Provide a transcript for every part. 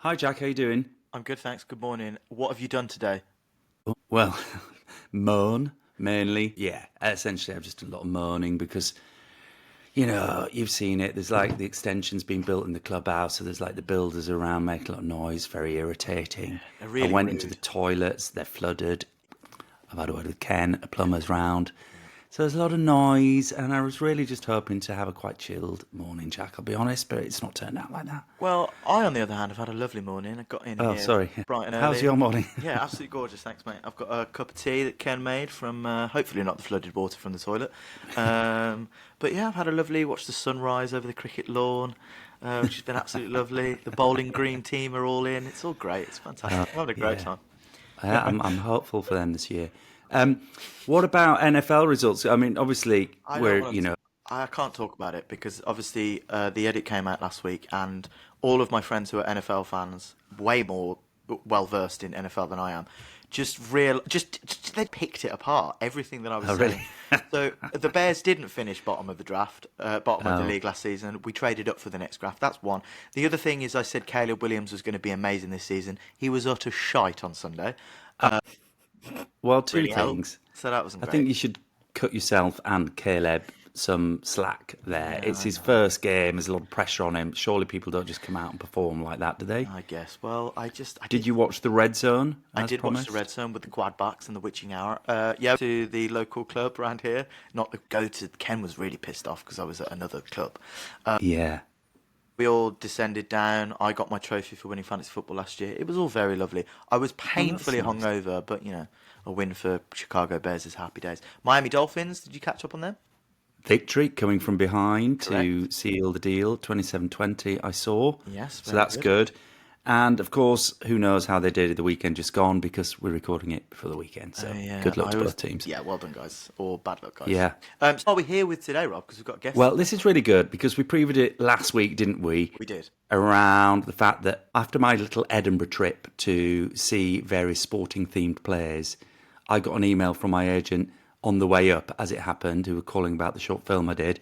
Hi Jack, how you doing? I'm good, thanks. Good morning. What have you done today? Well, moan mainly. Yeah, essentially I've just done a lot of moaning because you've seen it. There's like the extensions being built in the clubhouse, so there's like the builders around making a lot of noise, very irritating. They're I really went into the rude. toilets, they're flooded. I've had a word with Ken, a plumber's round. Yeah. So there's a lot of noise, and I was really just hoping to have a quite chilled morning, Jack, I'll be honest, but it's not turned out like that. Well, I, on the other hand, have had a lovely morning. I got in Oh, here sorry. bright and How's early. your morning? Yeah, absolutely gorgeous. Thanks, mate. I've got a cup of tea that Ken made from hopefully not the flooded water from the toilet. But yeah, I've had a lovely watched the sunrise over the cricket lawn, which has been absolutely lovely. The bowling green team are all in. It's all great. It's fantastic. I'm having a great Yeah. time. I'm hopeful for them this year. What about NFL results? I mean, obviously, I don't we're, want to. I can't talk about it because obviously the edit came out last week, and all of my friends who are NFL fans, way more well versed in NFL than I am, just they picked it apart. Everything that I was oh, really? saying. So the Bears didn't finish bottom of the draft, bottom of the Oh, league last season. We traded up for the next draft. That's one. The other thing is, I said Caleb Williams was going to be amazing this season. He was utter shite on Sunday. well, two Really helped. things. So that wasn't I think great. you should cut yourself and Caleb some slack there. Yeah, It's I his know. first game. There's a lot of pressure on him. Surely people don't just come out and perform like that, do they? I guess. Well, I Did did you watch the Red Zone I as did watch the promised? Red Zone with the quad backs and the witching hour. Yeah, to the local club around here. Not the go to. Ken was really pissed off because I was at another club. Yeah. We all descended down. I got my trophy for winning fantasy football last year. It was all very lovely. I was Oh, that's painfully nice. hungover, but a win for Chicago Bears is happy days. Miami Dolphins. Did you catch up on them? Victory coming from behind Correct. to seal the deal, 27-20, I saw. Yes, So very that's good. good. And of course, who knows how they did at the weekend just gone because we're recording it before the weekend. So Yeah, good luck I to was. both teams. Yeah, well done, guys, or bad luck, guys. Yeah. So what are we here with today, Rob? Because we've got guests. Well, this is really good because we previewed it last week, didn't we? We did. Around the fact that after my little Edinburgh trip to see various sporting themed players, I got an email from my agent on the way up, as it happened, who were calling about the short film I did.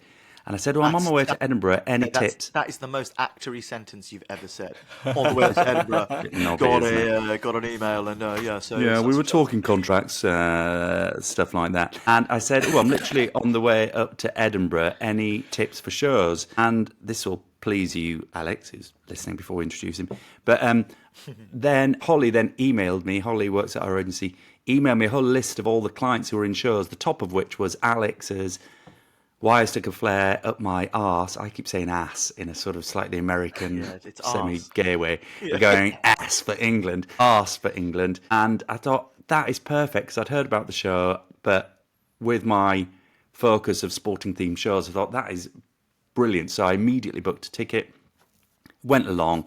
And I said, well, I'm on my That's way that, to Edinburgh. Any that's tips? that is the most actory sentence you've ever said. On the way to Edinburgh, Bit knobby, isn't it? got an email and yeah, so Yeah, we such were and such. talking contracts, stuff like that. And I said, oh, I'm literally on the way up to Edinburgh. Any tips for shows? And this will please you, Alex, who's listening before we introduce him. But then Holly then emailed me. Holly works at our agency. Emailed me a whole list of all the clients who were in shows, the top of which was Alex's Why I Stick a Flare Up My Arse. I keep saying ass in a sort of slightly American, Yeah, it's arse. semi-gay way. We're Yeah. going ass for England, arse for England. And I thought, that is perfect, because I'd heard about the show, but with my focus of sporting-themed shows, I thought, that is brilliant. So I immediately booked a ticket, went along,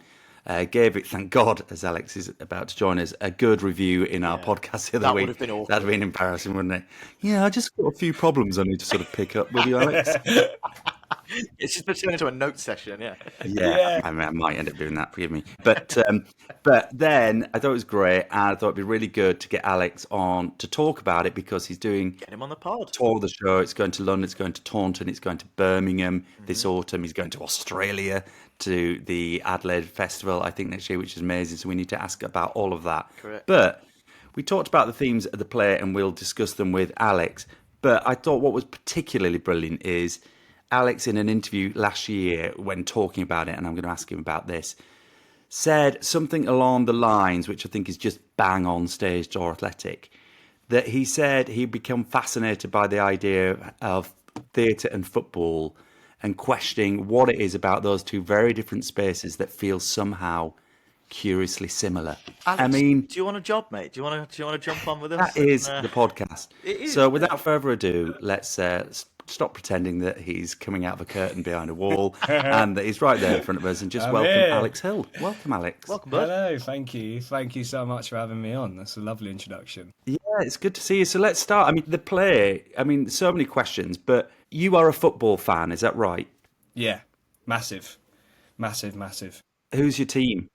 gave it, thank God, as Alex is about to join us, a good review in our Yeah, podcast the other that would have week. been That'd awkward. been embarrassing, wouldn't it? Yeah, I just got a few problems I need to sort of pick up with you, Alex. It's just turned into a note session. Yeah. Yeah, Yeah. I mean, I might end up doing that. Forgive me, but then I thought it was great, and I thought it'd be really good to get Alex on to talk about it because he's doing Get him on the pod. tour of the show. It's going to London, it's going to Taunton, it's going to Birmingham Hmm. this autumn. He's going to Australia to the Adelaide Festival, I think, next year, which is amazing. So we need to ask about all of that. Correct. But we talked about the themes of the play, and we'll discuss them with Alex. But I thought what was particularly brilliant is Alex, in an interview last year, when talking about it, and I'm going to ask him about this, said something along the lines, which I think is just bang on stage or athletic, that he said he'd become fascinated by the idea of theatre and football and questioning what it is about those two very different spaces that feel somehow curiously similar. I Alex, mean, do you want a job, mate? Do you want to jump on with that us? is the podcast. It is. So without further ado, let's stop pretending that he's coming out of a curtain behind a wall and that he's right there in front of us and just I'm welcome here. Alex Hill. Welcome, Alex. Welcome, bud. Hello, thank you. Thank you so much for having me on. That's a lovely introduction. Yeah, it's good to see you. So let's start. I mean, the play, I mean, so many questions, but you are a football fan, is that right? Yeah, massive, massive, massive. Who's your team?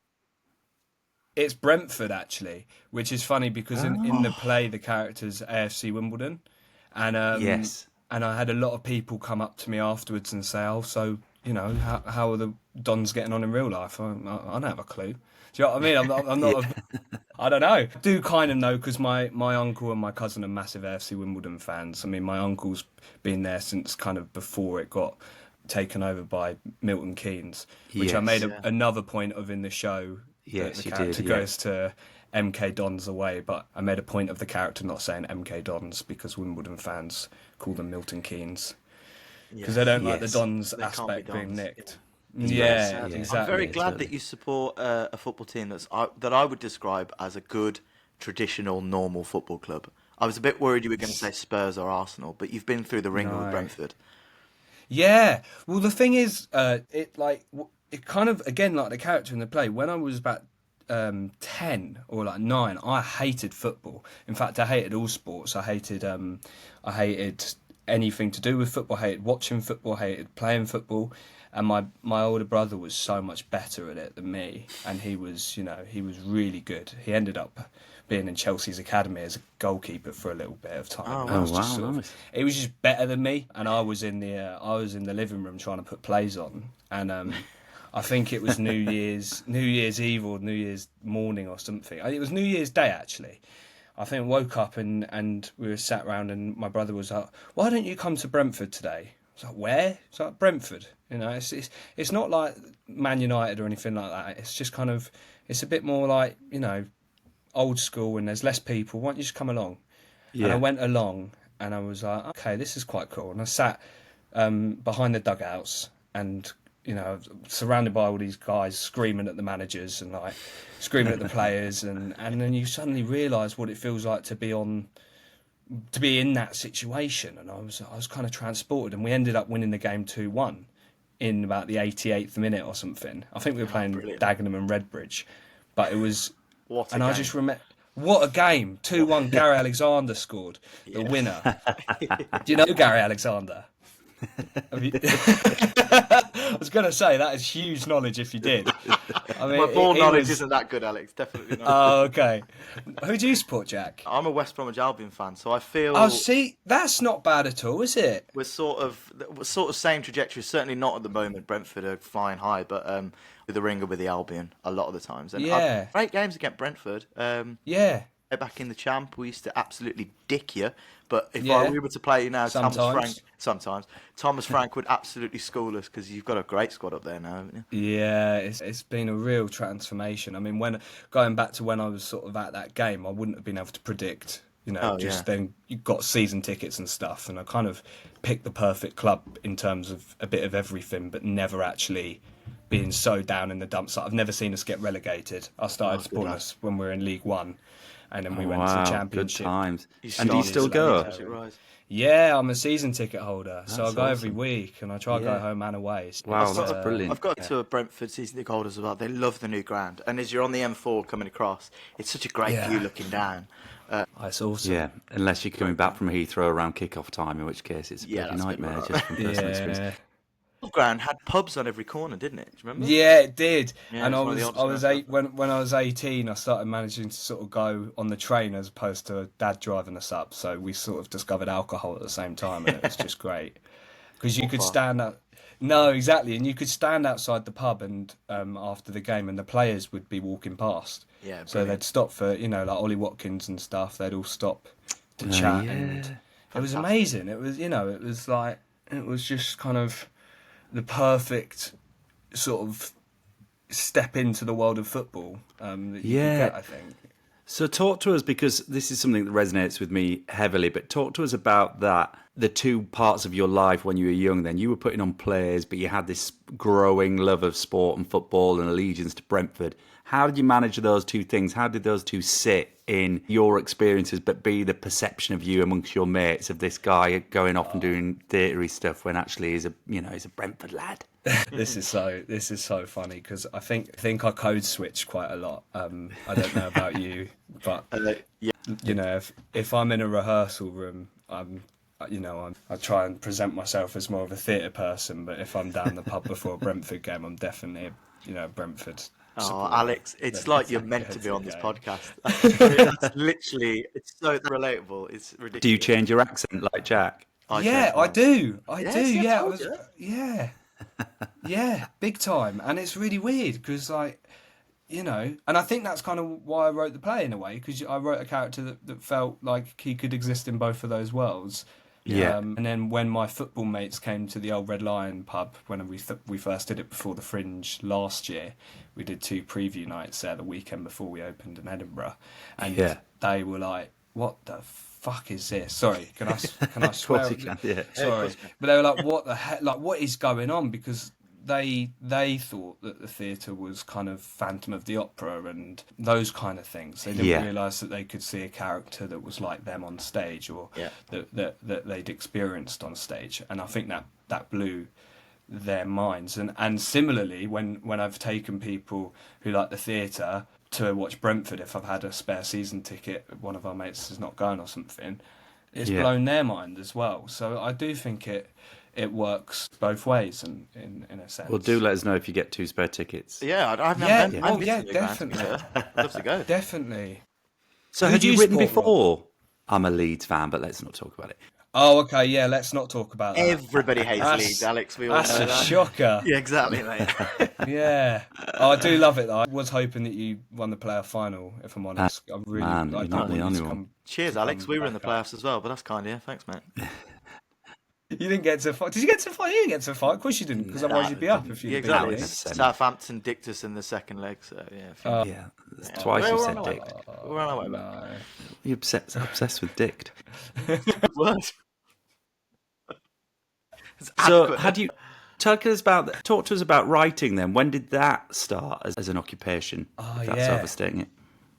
It's Brentford, actually, which is funny because in the Oh, play, the character's AFC Wimbledon. And yes. and I had a lot of people come up to me afterwards and say, oh, so how are the Dons getting on in real life? I don't have a clue. Do you know what I mean? I'm not. I don't know. I do kind of know because my uncle and my cousin are massive AFC Wimbledon fans. I mean, my uncle's been there since kind of before it got taken over by Milton Keynes, which I made another point of in the show. Yes, the you character did, goes to MK Dons away, but I made a point of the character not saying MK Dons because Wimbledon fans call them Milton Keynes because they don't like the Dons They can't be aspect being Dons, nicked. Yeah, Exactly. I'm very glad that you support a football team that I would describe as a good, traditional, normal football club. I was a bit worried you were going to say Spurs or Arsenal, but you've been through the ringer with Brentford. Yeah. Well, the thing is, it kind of again like the character in the play. When I was about 10 or like 9, I hated football. In fact, I hated all sports. I hated anything to do with football. I hated watching football. I hated playing football. And my older brother was so much better at it than me, and he was really good. He ended up being in Chelsea's academy as a goalkeeper for a little bit of time. Oh, wow, nice. He was just better than me, and I was in the living room trying to put plays on, and I think it was New Year's Eve or New Year's morning or something. It was New Year's Day actually. I think I woke up and we were sat around, and my brother was like, "Why don't you come to Brentford today?" I was like, "Where?" It's like Brentford. It's not like Man United or anything like that. It's just kind of, it's a bit more like, old school, and there's less people. Why don't you just come along? Yeah. And I went along, and I was like, okay, this is quite cool. And I sat behind the dugouts, and surrounded by all these guys screaming at the managers and like screaming at the players, and then you suddenly realise what it feels like to be in that situation. And I was kind of transported, and we ended up winning the game 2-1 in about the 88th minute or something. I think we were playing Dagenham and Redbridge, but it was. I just remember, what a game! 2-1. Gary Alexander scored the winner. Do you know Gary Alexander? I was going to say that is huge knowledge if you did. I mean, my ball knowledge isn't that good, Alex. Definitely not. Oh, okay. Who do you support, Jack? I'm a West Bromwich Albion fan, so I feel. Oh, see, that's not bad at all, is it? We're sort of same trajectory. Certainly not at the moment. Brentford are flying high, but with the ringer with the Albion a lot of the times. And great games against Brentford. Back in the champ, we used to absolutely dick you. But if we were to play you now, Thomas Frank would absolutely school us because you've got a great squad up there now, haven't you? Yeah, it's been a real transformation. I mean, going back to when I was sort of at that game, I wouldn't have been able to predict. Then you got season tickets and stuff, and I kind of picked the perfect club in terms of a bit of everything, but never actually being so down in the dumps. I've never seen us get relegated. I started supporting us when we were in League One. And then we went to the Championship. Good times. And do you still go? Yeah, I'm a season ticket holder, so I go every week, and I try to go home and away. Wow, that's brilliant. I've got to a Brentford season ticket holders as well. They love the new ground, and as you're on the M4 coming across, it's such a great view looking down. It's awesome. Yeah, unless you're coming back from Heathrow around kick-off time, in which case it's a bloody nightmare. Just from personal experience. Ground had pubs on every corner, didn't it? Do you remember? Yeah, it did. Yeah, and I was when I was 18, I started managing to sort of go on the train as opposed to Dad driving us up. So we sort of discovered alcohol at the same time, and it was just great because you could stand out. No, exactly, and you could stand outside the pub and after the game, and the players would be walking past. Yeah, so they'd stop for like Ollie Watkins and stuff. They'd all stop to chat, and it was amazing. It was it was just kind of the perfect sort of step into the world of football that you can get, I think. So talk to us, because this is something that resonates with me heavily, but talk to us about that, the two parts of your life when you were young then. You were putting on plays, but you had this growing love of sport and football and allegiance to Brentford. How did you manage those two things? How did those two sit in your experiences, but be the perception of you amongst your mates of this guy going off and doing theatre stuff when actually he's a Brentford lad? This is so funny because I think I code switch quite a lot. I don't know about you, but if I'm in a rehearsal room, I try and present myself as more of a theatre person. But if I'm down the pub before a Brentford game, I'm definitely Brentford. Oh, Alex, it's like you're meant to be on this podcast. That's literally, it's so relatable. It's ridiculous. Do you change your accent like Jack? I do. I do. Yeah. Yeah, big time. And it's really weird because, like, you know, and I think that's kind of why I wrote the play in a way, because I wrote a character that felt like he could exist in both of those worlds. Yeah. And then when my football mates came to the old Red Lion pub when we first did it before the Fringe last year, we did 2 preview nights there the weekend before we opened in Edinburgh, and Yeah. they were like, "What the fuck is this?" Sorry, can I Of course swear? you can. Yeah. Sorry, but they were like, "What the heck? Like, what is going on?" Because they thought that the theatre was kind of Phantom of the Opera and those kind of things. They didn't Yeah. realise that they could see a character that was like them on stage, or Yeah. that they'd experienced on stage. And I think that blew their minds. And similarly, when I've taken people who like the theatre to watch Brentford, if I've had a spare season ticket, one of our mates is not going or something, it's Yeah. blown their mind as well. So I do think it works both ways in a sense. Well, do let us know if you get 2 spare tickets. Yeah, I've Yeah, never oh been yeah, to the Grand, to be definitely, fair. I'd love to go. definitely. So, Who had do you you written support, Rob? before? I'm a Leeds fan, but let's not talk about it. Oh, okay, yeah. Let's not talk about that. Everybody hates That's- Leeds, Alex. We all That's know a that. shocker. Yeah, exactly, mate. Yeah. Oh, I do love it though. I was hoping that you won the playoff final, if I'm honest. I really, man, I you're don't not the want you only to one. come. Cheers, to Alex. come We were in the back up. playoffs as well, but that's kind of you. Thanks, mate. You didn't get to a fight. Did you get to a fight? You didn't get to a fight. Of course you didn't, because otherwise you'd be up if Yeah, you'd exactly. been Semi. Southampton dicked us in the second leg, so yeah. Yeah, that's twice you We're said on our way dick. back. We're on our way back. No. You're obsessed with dicked. What? It's So, adequate. had you talk to us about writing then? When did that start as an occupation? Oh, If that's yeah. overstating it.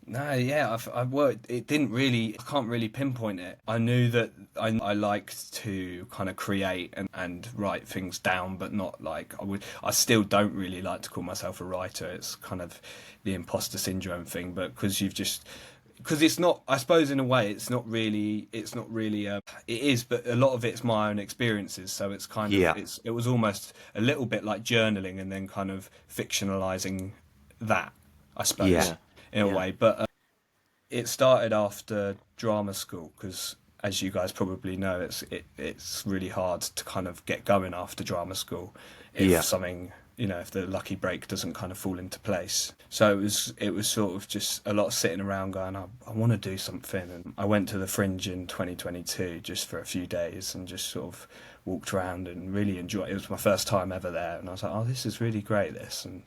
No, yeah, I've worked. It didn't really. I can't really pinpoint it. I knew that I liked to kind of create and write things down, but not like I would. I still don't really like to call myself a writer. It's kind of the imposter syndrome thing. But because it's not. I suppose in a way, it's not really. It's not really. It is, but a lot of it's my own experiences. So it's kind of. Yeah. It was almost a little bit like journaling and then kind of fictionalizing that. I suppose. Yeah. In a way, but it started after drama school because, as you guys probably know, it's really hard to kind of get going after drama school if Yeah. something, you know, if the lucky break doesn't kind of fall into place. So it was sort of just a lot of sitting around going, I want to do something, and I went to the Fringe in 2022 just for a few days and just sort of walked around and really enjoyed it. It was my first time ever there, and I was like, oh, this is really great, this, and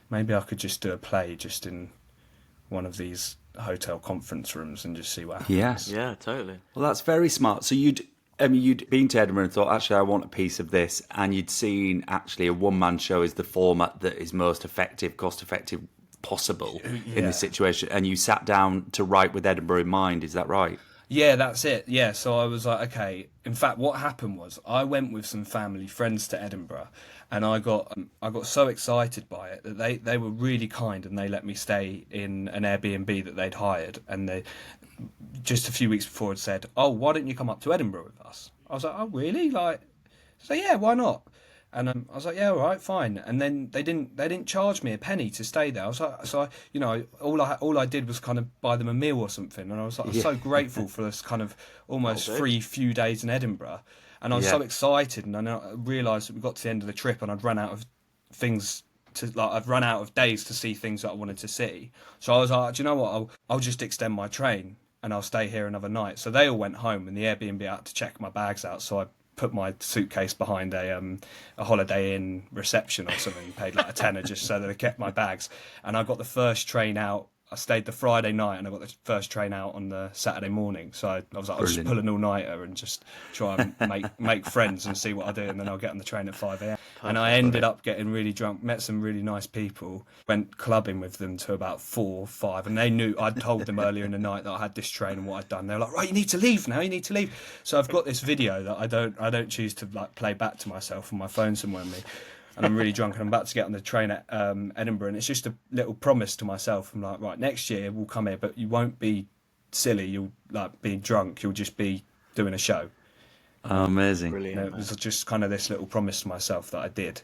maybe I could just do a play just in one of these hotel conference rooms and just see what happens. Yes. Yeah, totally. Well, that's very smart. So you'd been to Edinburgh and thought, actually, I want a piece of this, and you'd seen actually a one-man show is the format that is most effective, cost-effective possible in this situation, and you sat down to write with Edinburgh in mind. Is that right? Yeah, that's it. Yeah, so I was like, okay. In fact, what happened was I went with some family friends to Edinburgh, and I got so excited by it that they were really kind and they let me stay in an Airbnb that they'd hired, and they just a few weeks before had said, "Oh, why don't you come up to Edinburgh with us?" I was like, "Oh, really?" Like, so yeah, why not? And I was like, yeah, all right, fine. And then they didn't charge me a penny to stay there. I was like, so I, you know, all I did was kind of buy them a meal or something. And I was like, so grateful for this kind of almost free few days in Edinburgh. And I was so excited. And I realised that we got to the end of the trip and I'd run out of things I'd run out of days to see things that I wanted to see. So I was like, do you know what? I'll just extend my train and I'll stay here another night. So they all went home and the Airbnb had to check my bags out. So I put my suitcase behind a Holiday Inn reception or something, paid like a tenner just so that I kept my bags. And I got the first train out. I stayed the Friday night and I got the first train out on the Saturday morning. So I was like, I'll just pull an all-nighter and just try and make friends and see what I do, and then I'll get on the train at 5 a.m. And I ended up getting really drunk, met some really nice people, went clubbing with them to about 4 or 5, and they knew I'd told them earlier in the night that I had this train and what I'd done. They were like, right, you need to leave now, you need to leave. So I've got this video that I don't choose to like play back to myself on my phone somewhere with me. And I'm really drunk and I'm about to get on the train at Edinburgh, and it's just a little promise to myself. I'm like, right, next year we'll come here, but you won't be silly, you'll like be drunk, you'll just be doing a show. Oh, amazing. Brilliant. It was just kind of this little promise to myself that I did.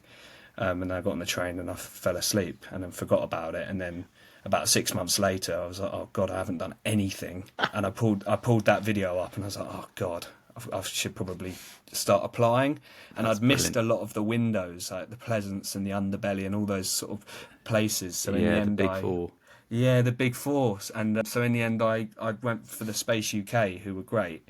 And then I got on the train and I fell asleep and then forgot about it. And then about 6 months later, I was like, oh God, I haven't done anything. And I pulled that video up and I was like, oh God, I should probably start applying. And I'd missed a lot of the windows, like the Pleasance and the Underbelly and all those sort of places. So in the end, the big four. Yeah, the big four. And so in the end, I went for the Space UK, who were great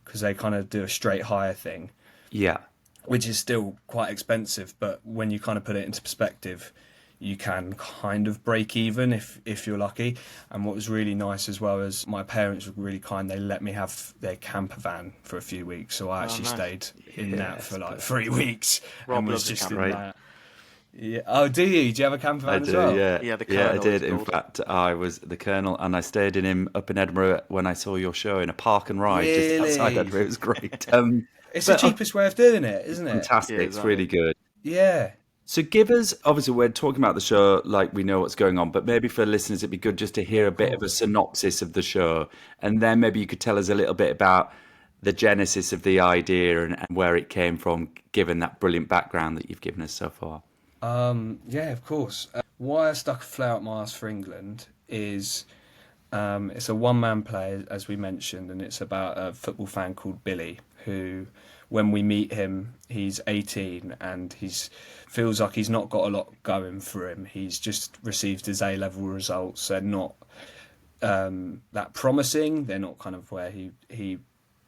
because they kind of do a straight hire thing, Yeah. which is still quite expensive. But when you kind of put it into perspective, you can kind of break even if you're lucky. And what was really nice as well is my parents were really kind. They let me have their camper van for a few weeks, so I actually stayed in that for like 3 weeks. Rob and was loves a just camper in van. that. Yeah. Oh, do you? Do you have a camper van I as do, well? yeah. Yeah, the Yeah, I Colonel did. it's In called. fact, I was the Colonel, and I stayed in him up in Edinburgh when I saw your show in a park and ride just outside Really? Edinburgh. It was great. It's the cheapest way of doing it, isn't it? Fantastic. Yeah, It's exactly. really good. Yeah. So give us, obviously we're talking about the show like we know what's going on, but maybe for listeners it'd be good just to hear a bit of a synopsis of the show, and then maybe you could tell us a little bit about the genesis of the idea and where it came from, given that brilliant background that you've given us so far. Yeah, of course. Why I stuck a Flare Up My Arse for England is it's a one-man play, as we mentioned, and it's about a football fan called Billy, who, when we meet him, he's 18 and he's feels like he's not got a lot going for him. He's just received his A-level results. They're not that promising. They're not kind of where he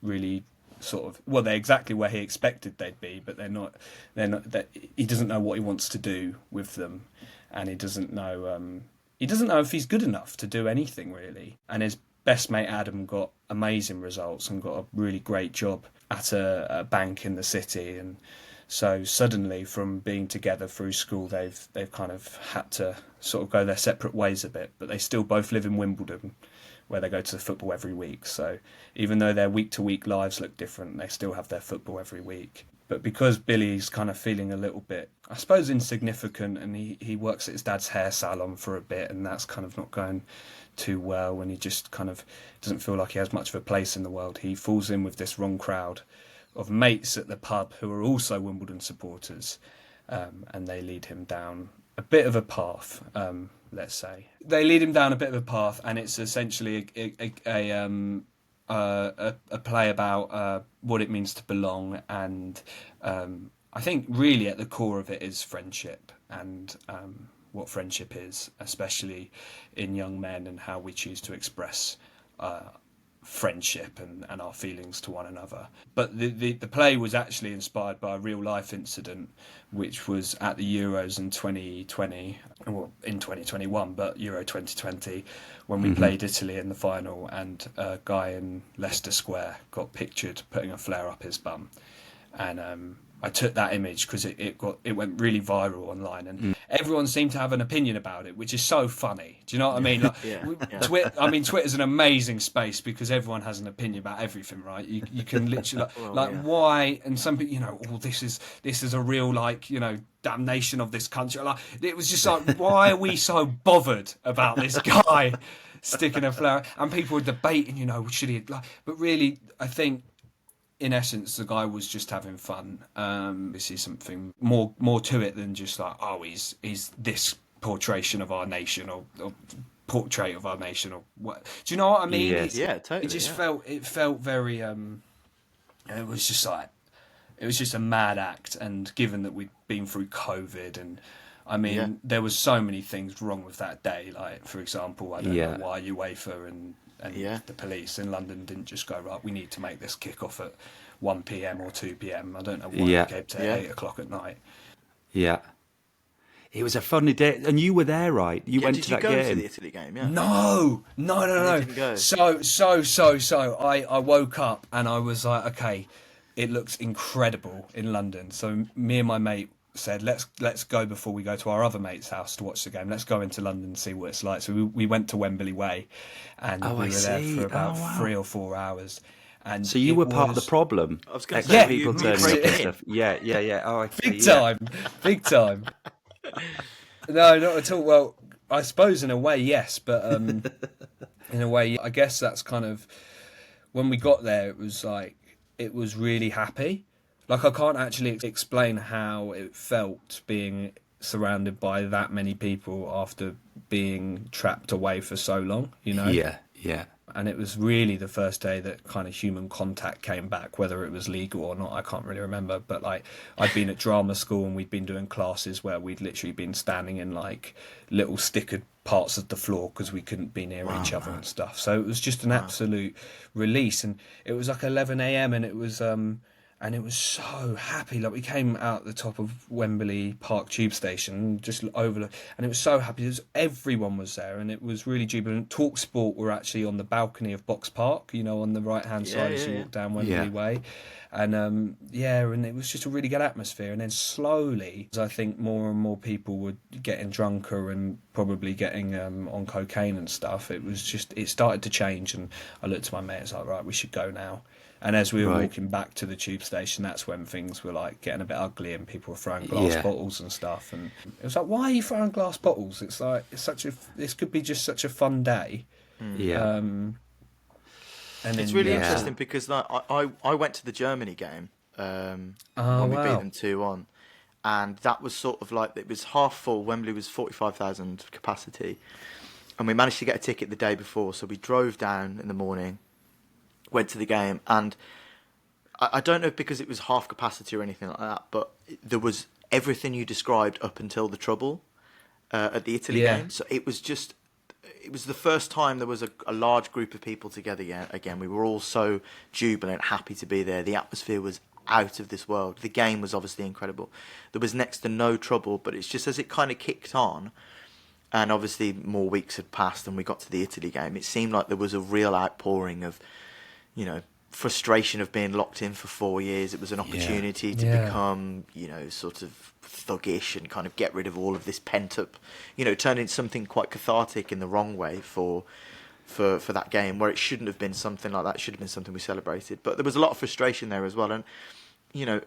really sort of, well, they're exactly where he expected they'd be, but they're not that he doesn't know what he wants to do with them, and he doesn't know if he's good enough to do anything really. And his best mate Adam got amazing results and got a really great job at a bank in the city, and so suddenly from being together through school they've kind of had to sort of go their separate ways a bit, but they still both live in Wimbledon where they go to the football every week. So even though their week to week lives look different, they still have their football every week. But because Billy's kind of feeling a little bit, I suppose, insignificant, and he works at his dad's hair salon for a bit, and that's kind of not going too well, and he just kind of doesn't feel like he has much of a place in the world. He falls in with this wrong crowd of mates at the pub who are also Wimbledon supporters, and they lead him down a bit of a path, let's say. They lead him down a bit of a path, and it's essentially a play about what it means to belong, and I think really at the core of it is friendship, and what friendship is, especially in young men, and how we choose to express friendship and our feelings to one another. But the play was actually inspired by a real life incident, which was at the Euros in 2020, well, in 2021, but Euro 2020, when we played Italy in the final, and a guy in Leicester Square got pictured putting a flare up his bum. And I took that image because it went really viral online, and everyone seemed to have an opinion about it, which is so funny. Do you know what I mean? Like, Twitter's an amazing space because everyone has an opinion about everything, right? You can literally why, and some people, this is a real damnation of this country. Like, it was just like, why are we so bothered about this guy sticking a flower? And people were debating, should he? But really, I think, in essence, the guy was just having fun. This is something more to it than just like, he's this portrait of our nation, or portrait of our nation, or what? Do you know what I mean? Yes. Yeah, totally. It just felt very. It was just a mad act, and given that we'd been through COVID, and I mean, there was so many things wrong with that day. Like, for example, I don't know why UEFA and the police in London didn't just go, right, we need to make this kick off at 1 p.m. or 2 p.m. I don't know why it came to 8 o'clock at night. Yeah. It was a funny day, and you were there, right? You went to that game. Did you go to the Italy game? Yeah. No. Didn't go. So I woke up and I was like, okay, it looks incredible in London. So me and my mate said, let's go before we go to our other mate's house to watch the game. Let's go into London and see what it's like. So we went to Wembley Way, and we were there for about 3 or 4 hours. And so you were part of the problem. I was going to say, people turning up and stuff. Yeah. Oh, I see, big time. No, not at all. Well, I suppose in a way, yes, but in a way, I guess that's kind of, when we got there, it was really happy. Like, I can't actually explain how it felt being surrounded by that many people after being trapped away for so long, Yeah. Yeah. And it was really the first day that kind of human contact came back, whether it was legal or not, I can't really remember. But like, I'd been at drama school and we'd been doing classes where we'd literally been standing in like little stickered parts of the floor because we couldn't be near each other and stuff. So it was just an absolute release. And it was like 11 a.m. and it was so happy. Like, we came out the top of Wembley Park tube station, just overlook, and it was so happy. Everyone was there, and it was really jubilant. Talk Sport were actually on the balcony of Box Park, you know, on the right hand side as you walk down Wembley Way, and and it was just a really good atmosphere. And then slowly, as I think more and more people were getting drunker and probably getting on cocaine and stuff, it started to change. And I looked to my mate, it's like, right, we should go now. And as we were walking back to the tube station, that's when things were like getting a bit ugly and people were throwing glass bottles and stuff. And it was like, why are you throwing glass bottles? It's like, this could be just such a fun day. Yeah. And then, It's really interesting because like, I went to the Germany game when we beat them 2-1. And that was sort of like, it was half full. Wembley was 45,000 capacity. And we managed to get a ticket the day before. So we drove down in the morning, went to the game, and I don't know if because it was half capacity or anything like that, but there was everything you described up until the trouble at the Italy game. So it was the first time there was a large group of people together again. We were all so jubilant, happy to be there. The atmosphere was out of this world. The game was obviously incredible. There was next to no trouble, but it's just as it kind of kicked on, and obviously more weeks had passed and we got to the Italy game, it seemed like there was a real outpouring of, you know, frustration of being locked in for 4 years. It was an opportunity to become, you know, sort of thuggish and kind of get rid of all of this pent up, you know, turn into something quite cathartic in the wrong way for that game, where it shouldn't have been something like that. It should have been something we celebrated. But there was a lot of frustration there as well. And, you know,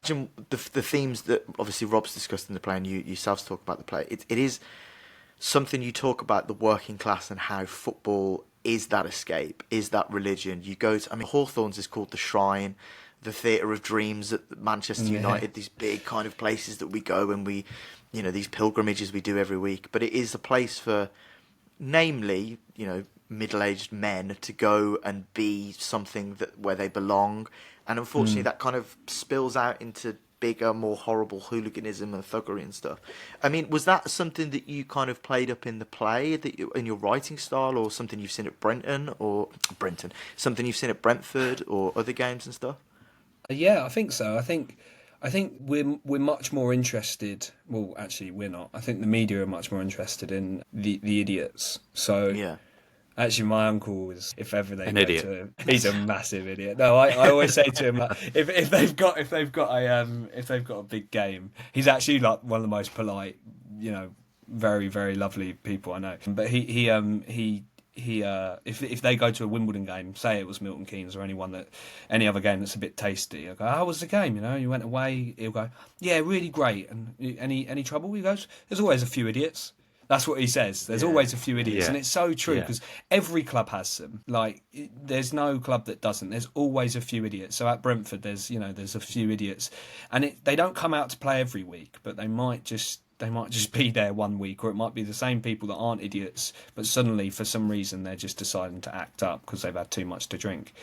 the themes that obviously Rob's discussed in the play and you yourselves talk about the play, it is something you talk about, the working class and how football is that escape, is that religion. You go to, I mean, Hawthorne's is called the Shrine, the Theatre of Dreams at Manchester United, these big kind of places that we go and we, you know, these pilgrimages we do every week. But it is a place for, namely, you know, middle-aged men to go and be something where they belong. And unfortunately that kind of spills out into bigger, more horrible hooliganism and thuggery and stuff. I mean, was that something that you kind of played up in the play, in your writing style, or something you've seen at something you've seen at Brentford or other games and stuff? Yeah, I think so. I think we're much more interested. Well, actually, we're not. I think the media are much more interested in the idiots. So Yeah. actually, my uncle is, if ever they An go idiot. to him, he's a massive idiot. No, I always say to him, like, if they've got a big game, he's actually like one of the most polite, you know, very, very lovely people I know. But if they go to a Wimbledon game, say it was Milton Keynes or any other game that's a bit tasty, I go, how was the game? You know, you went away. He'll go, yeah, really great. And any trouble? He goes, there's always a few idiots. That's what he says. There's always a few idiots, and it's so true because every club has them. Like, there's no club that doesn't. There's always a few idiots. So at Brentford, there's a few idiots, and they don't come out to play every week, but they might just be there one week, or it might be the same people that aren't idiots, but suddenly for some reason they're just deciding to act up because they've had too much to drink.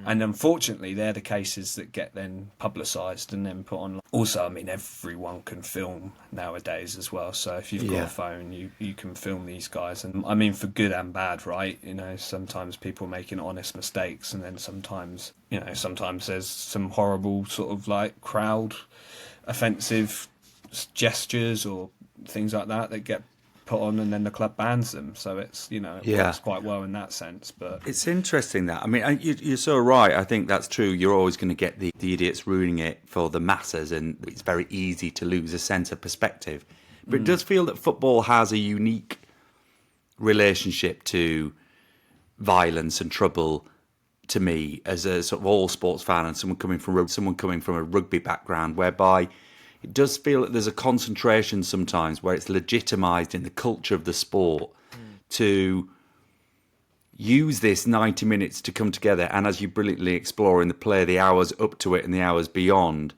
And unfortunately they're the cases that get then publicised and then put on. Also, I mean, everyone can film nowadays as well, so if you've got a phone, you can film these guys. And I mean, for good and bad, right? You know, sometimes people are making honest mistakes, and then sometimes there's some horrible sort of like crowd offensive gestures or things like that get put on, and then the club bans them. So it's, you know, it works quite well in that sense. But it's interesting that, I mean, you're so right. I think that's true. You're always going to get the idiots ruining it for the masses, and it's very easy to lose a sense of perspective. But it does feel that football has a unique relationship to violence and trouble, to me, as a sort of all sports fan and someone coming from a rugby background, whereby it does feel that there's a concentration sometimes where it's legitimised in the culture of the sport to use this 90 minutes to come together, and as you brilliantly explore in the play, the hours up to it and the hours beyond,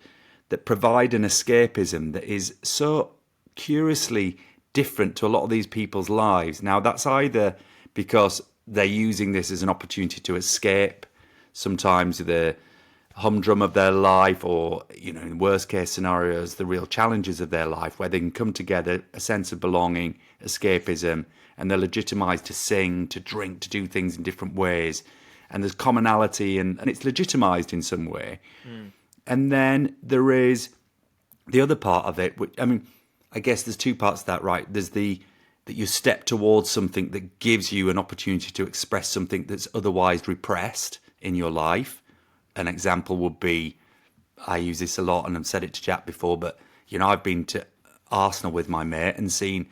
that provide an escapism that is so curiously different to a lot of these people's lives. Now, that's either because they're using this as an opportunity to escape, sometimes the humdrum of their life, or, you know, in worst case scenarios, the real challenges of their life, where they can come together, a sense of belonging, escapism, and they're legitimized to sing, to drink, to do things in different ways. And there's commonality, and it's legitimized in some way. And then there is the other part of it, which, I mean, I guess there's two parts to that, right? There's that you step towards something that gives you an opportunity to express something that's otherwise repressed in your life. An example would be, I use this a lot and I've said it to Jack before, but, you know, I've been to Arsenal with my mate and seen,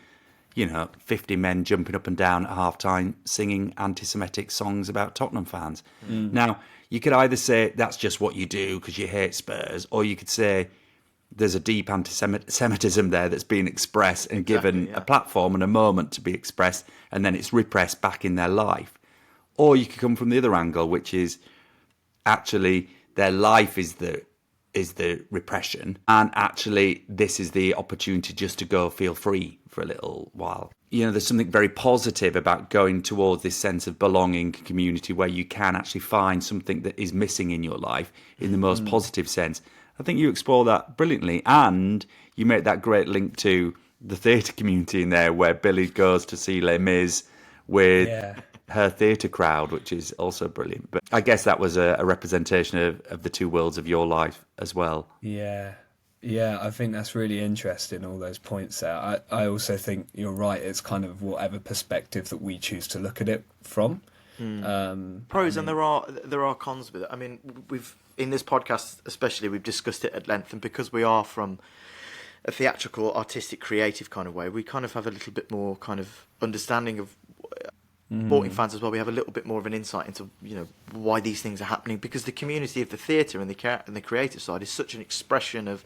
you know, 50 men jumping up and down at halftime singing anti-Semitic songs about Tottenham fans. Now, you could either say that's just what you do because you hate Spurs, or you could say there's a deep anti-Semitism there that's being expressed and given a platform and a moment to be expressed, and then it's repressed back in their life. Or you could come from the other angle, which is actually their life is the repression, and actually this is the opportunity just to go feel free for a little while. You know, there's something very positive about going towards this sense of belonging, community, where you can actually find something that is missing in your life in the most positive sense. I think you explore that brilliantly, and you make that great link to the theatre community in there, where Billy goes to see Les Mis with her theatre crowd, which is also brilliant. But I guess that was a representation of the two worlds of your life as well. Yeah, I think that's really interesting, all those points there. I also think you're right, it's kind of whatever perspective that we choose to look at it from. Pros, and there are cons with it. I mean, we've, in this podcast especially, we've discussed it at length, and because we are from a theatrical, artistic, creative kind of way, we kind of have a little bit more kind of understanding of sporting fans as well. We have a little bit more of an insight into, you know, why these things are happening, because the community of the theatre and the creative side is such an expression of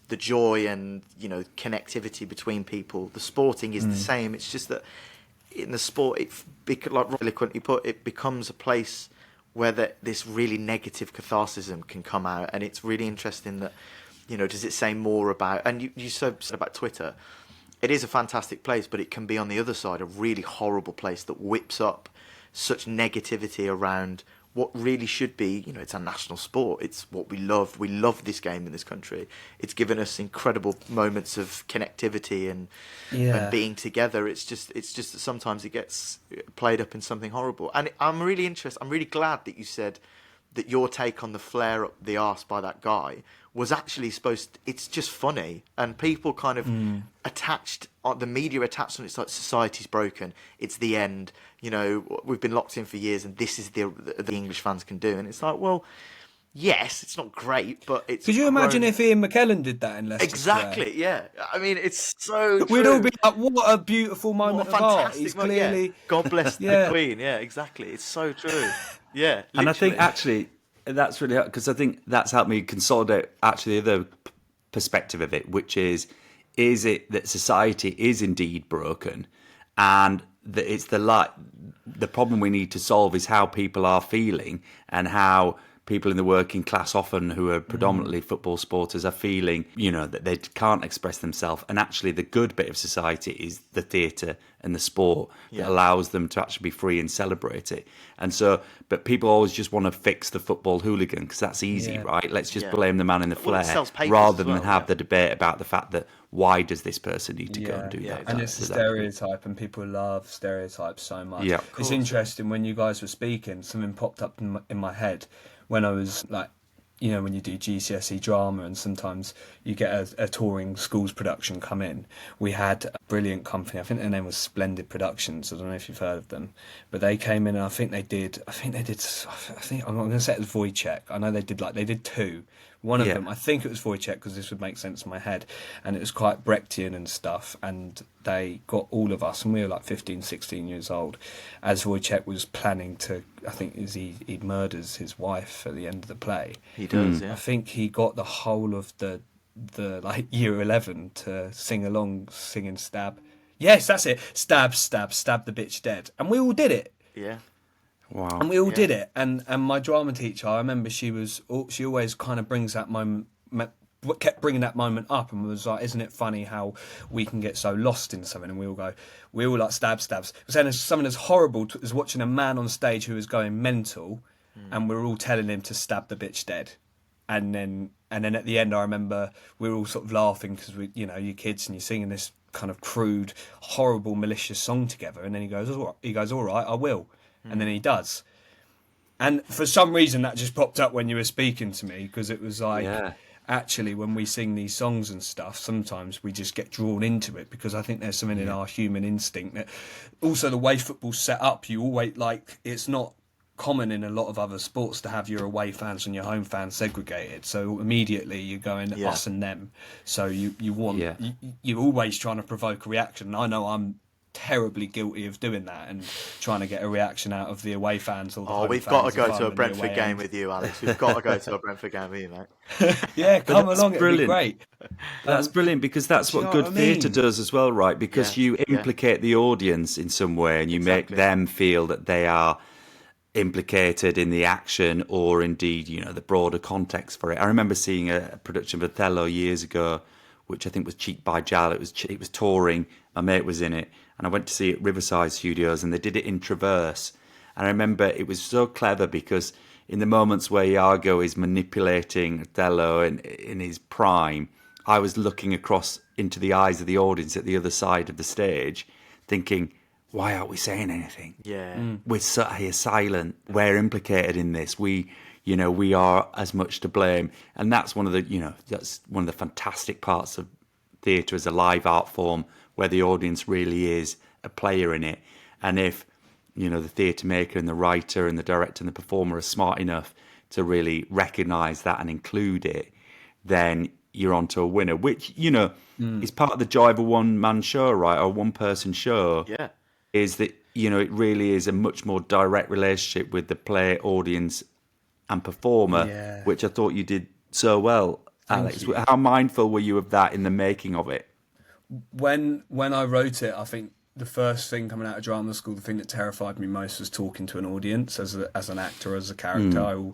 the joy and, you know, connectivity between people. The sporting is the same. It's just that in the sport, like Rob eloquently put, it becomes a place where this really negative catharsism can come out, and it's really interesting that, you know, does it say more about, and you said about Twitter, it is a fantastic place, but it can be on the other side a really horrible place that whips up such negativity around what really should be, you know, it's a national sport. It's what we love. We love this game in this country. It's given us incredible moments of connectivity and being together. It's just that sometimes it gets played up in something horrible. And I'm really glad that you said that your take on the flare up the arse by that guy was actually it's just funny, and people kind of attached, the media attached on it, it's like society's broken, it's the end, you know, we've been locked in for years and this is the English fans can do. And it's like, well, yes, it's not great, but it's... Could you imagine if Ian McKellen did that in Leicester Exactly, Square? yeah. I mean, it's so true. We'd all be like, what a beautiful moment What a of art. fantastic He's moment, clearly... yeah. God bless the Queen, yeah, exactly. It's so true. Yeah, And I think actually that's really, because I think that's helped me consolidate actually the other perspective of it, which is it that society is indeed broken, and that it's the problem we need to solve is how people are feeling, and how people in the working class, often who are predominantly football supporters, are feeling, you know, that they can't express themselves. And actually the good bit of society is the theatre and the sport that allows them to actually be free and celebrate it. And so, but people always just want to fix the football hooligan because that's easy, right? Let's just blame the man in the flare, rather than have the debate about the fact that why does this person need to go and do that? And it's a stereotype, and people love stereotypes so much. Yeah, it's interesting, when you guys were speaking, something popped up in my head when I was like, you know, when you do GCSE drama and sometimes you get a touring schools production come in. We had a brilliant company, I think their name was Splendid Productions, I don't know if you've heard of them, but they came in and I think I'm going to say it was Wojciech. I know they did two. One of them, I think it was Wojciech, because this would make sense in my head, and it was quite Brechtian and stuff, and they got all of us, and we were like 15, 16 years old, as Wojciech was planning to, I think he murders his wife at the end of the play. He does, yeah. I think he got the whole of the like year 11 to sing along, singing Stab. Yes, that's it. Stab, stab, stab the bitch dead. And we all did it. Yeah. Wow. And we all did it. And my drama teacher, I remember she always kind of brings that moment kept bringing that moment up and was like, isn't it funny how we can get so lost in something? And we all like stabs. Saying there's something as horrible as watching a man on stage who is going mental, and we're all telling him to stab the bitch dead. And then at the end, I remember we were all sort of laughing because you're kids and you're singing this kind of crude, horrible, malicious song together. And then he goes, all right, I will. And then he does. And for some reason, that just popped up when you were speaking to me, because it was like, actually, when we sing these songs and stuff, sometimes we just get drawn into it, because I think there's something in our human instinct that also the way football's set up, you always like, it's not common in a lot of other sports to have your away fans and your home fans segregated, so immediately you're going us and them, so you're always trying to provoke a reaction. I know I'm terribly guilty of doing that and trying to get a reaction out of the away fans or the home we've fans. got to go to a Brentford game with you, Alex. We've got to go to a Brentford game with you, mate. Yeah, come along, it'd be great. That's brilliant, because that's what good theatre does as well, right? Because you implicate the audience in some way, and you make them feel that they are implicated in the action, or indeed, the broader context for it. I remember seeing a production of Othello years ago, which I think was Cheek by Jowl. It was touring. My mate was in it, and I went to see it at Riverside Studios, and they did it in Traverse. And I remember it was so clever, because in the moments where Iago is manipulating Othello in his prime, I was looking across into the eyes of the audience at the other side of the stage, thinking, why aren't we saying anything? We're sat here silent. We're implicated in this. We are as much to blame. And that's one of the fantastic parts of theatre as a live art form, where the audience really is a player in it. And if the theatre maker and the writer and the director and the performer are smart enough to really recognise that and include it, then you're onto a winner, which is part of the joy of a one-man show, right, or a one-person show. Is that it really is a much more direct relationship with the player, audience and performer, which I thought you did so well, Alex. How mindful were you of that in the making of it? When I wrote it, I think the first thing coming out of drama school, the thing that terrified me most was talking to an audience as an actor, as a character.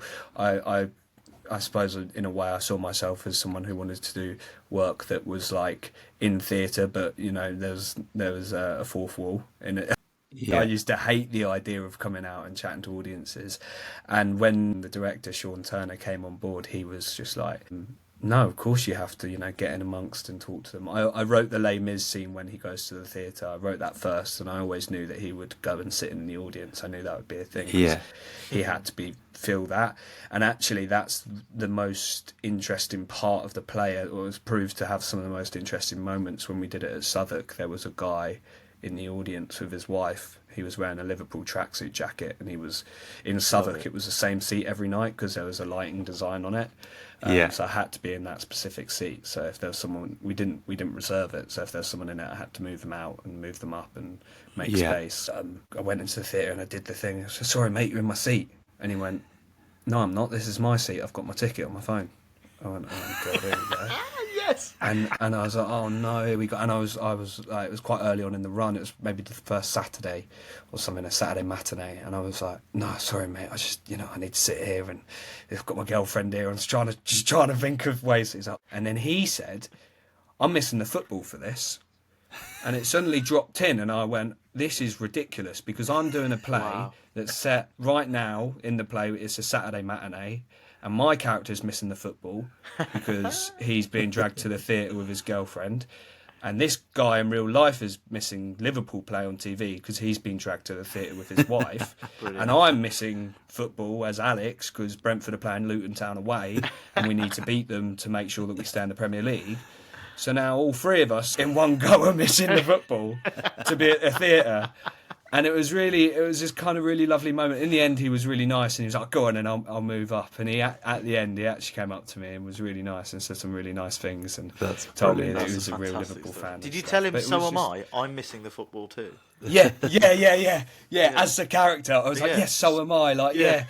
I suppose in a way I saw myself as someone who wanted to do work that was like in theatre, but there was a fourth wall in it. I used to hate the idea of coming out and chatting to audiences, and when the director Sean Turner came on board, he was just like, no, of course you have to, get in amongst and talk to them. I wrote the Les Mis scene when he goes to the theatre. I wrote that first, and I always knew that he would go and sit in the audience. I knew that would be a thing. He had to feel that. And actually, that's the most interesting part of the play. It was proved to have some of the most interesting moments when we did it at Southwark. There was a guy in the audience with his wife. He was wearing a Liverpool tracksuit jacket, and he was in Southwark. It was the same seat every night because there was a lighting design on it. So I had to be in that specific seat. So if there was someone, we didn't reserve it. So if there was someone in it, I had to move them out and move them up and make space. I went into the theatre and I did the thing. I said, "Sorry, mate, you're in my seat." And he went, "No, I'm not. This is my seat. I've got my ticket on my phone." I went, "Oh God, here we go." Yes. And I was like, "Oh no, here we go." And I was like, it was quite early on in the run. It was maybe the first Saturday or something, a Saturday matinee. And I was like, "No, sorry, mate. I just, I need to sit here, and I've got my girlfriend here. I'm just trying to think of ways." He's up. And then he said, "I'm missing the football for this." And it suddenly dropped in, and I went, "This is ridiculous, because I'm doing a play that's set right now in the play. It's a Saturday matinee. And my character's missing the football because he's being dragged to the theatre with his girlfriend. And this guy in real life is missing Liverpool play on TV because he's been dragged to the theatre with his wife. And I'm missing football as Alex because Brentford are playing Luton Town away and we need to beat them to make sure that we stay in the Premier League. So now all three of us in one go are missing the football to be at the theatre." And it was just kind of really lovely moment. In the end, he was really nice, and he was like, "Go on, and I'll move up." And at the end, he actually came up to me and was really nice and said some really nice things, and told me that he was a real Liverpool fan. Did you tell him, "So am I? I'm missing the football too"? Yeah. As the character, I was like, "Yes, so am I." Like, yeah,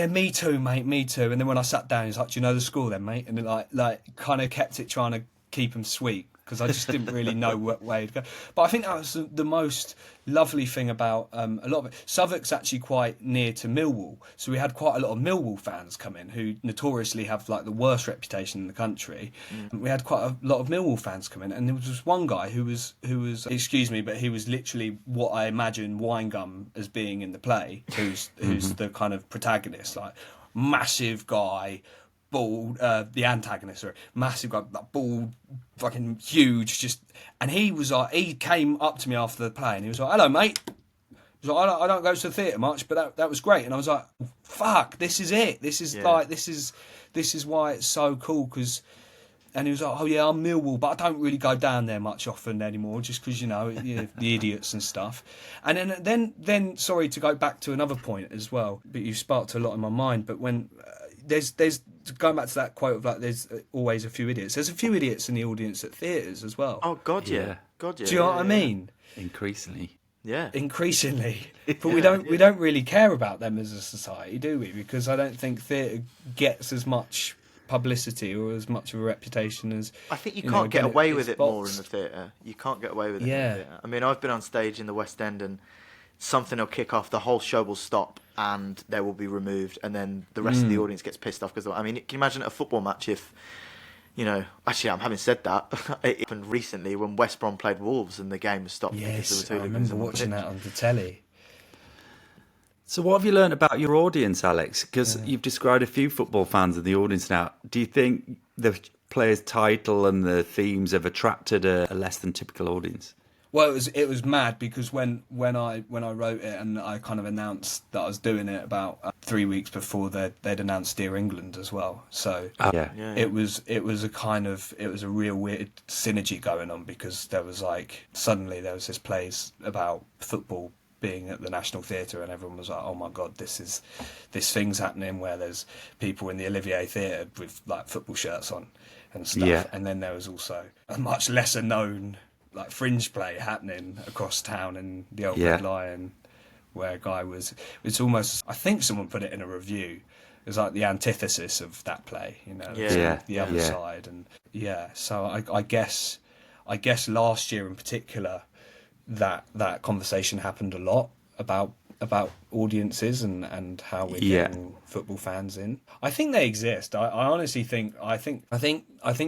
me too, mate, me too. And then when I sat down, he's like, "Do you know the score then, mate?" And like kind of kept it trying to keep him sweet. because I just didn't really know what way to go. But I think that was the most lovely thing about a lot of it. Southwark's actually quite near to Millwall, so we had quite a lot of Millwall fans come in who notoriously have like the worst reputation in the country. We had quite a lot of Millwall fans come in, and there was this one guy who was excuse me, but he was literally what I imagine Winegum as being in the play, who's the kind of protagonist, like massive guy. Bald, the antagonist, sorry, massive guy, like bald, fucking huge, just, and he was like, he came up to me after the play and he was like, "Hello, mate." He was like, I don't go to the theatre much, but that was great. And I was like, "Fuck, this is it. This is like, this is why it's so cool." Because, and he was like, "Oh yeah, I'm Millwall, but I don't really go down there much often anymore, just because the idiots and stuff." And then, sorry to go back to another point as well, but you sparked a lot in my mind. But when there's going back to that quote of like, there's always a few idiots. There's a few idiots in the audience at theatres as well. Oh God, yeah. God, yeah. Do you know what I mean? Increasingly. Yeah. Increasingly, but we don't really care about them as a society, do we? Because I don't think theatre gets as much publicity or as much of a reputation as. I think you can't get away with it more in boxed. the theatre. You can't get away with it in Yeah. the theatre. I mean, I've been on stage in the West End and something will kick off, the whole show will stop and they will be removed, and then the rest of the audience gets pissed off because, I mean, can you imagine at a football match if, actually, I'm having said that, it happened recently when West Brom played Wolves and the game was stopped because Yes, there I was hooligans remember on the watching pitch. that on the telly. So what have you learned about your audience, Alex? Because you've described a few football fans in the audience now. Do you think the player's title and the themes have attracted a less than typical audience? Well, it was mad because when I wrote it and I kind of announced that I was doing it about 3 weeks before they'd announced Dear England as well. So it was a real weird synergy going on, because there was suddenly there was this plays about football being at the National Theatre, and everyone was like, "Oh my God, this thing's happening," where there's people in the Olivier Theatre with like football shirts on and stuff. Yeah. And then there was also a much lesser known like fringe play happening across town in the Old Red Lion, where a guy was. It's almost, I think someone put it in a review. It was like the antithesis of that play, the other side, and So I guess last year in particular, that conversation happened a lot about audiences and how we're getting football fans in. I think they exist. I honestly think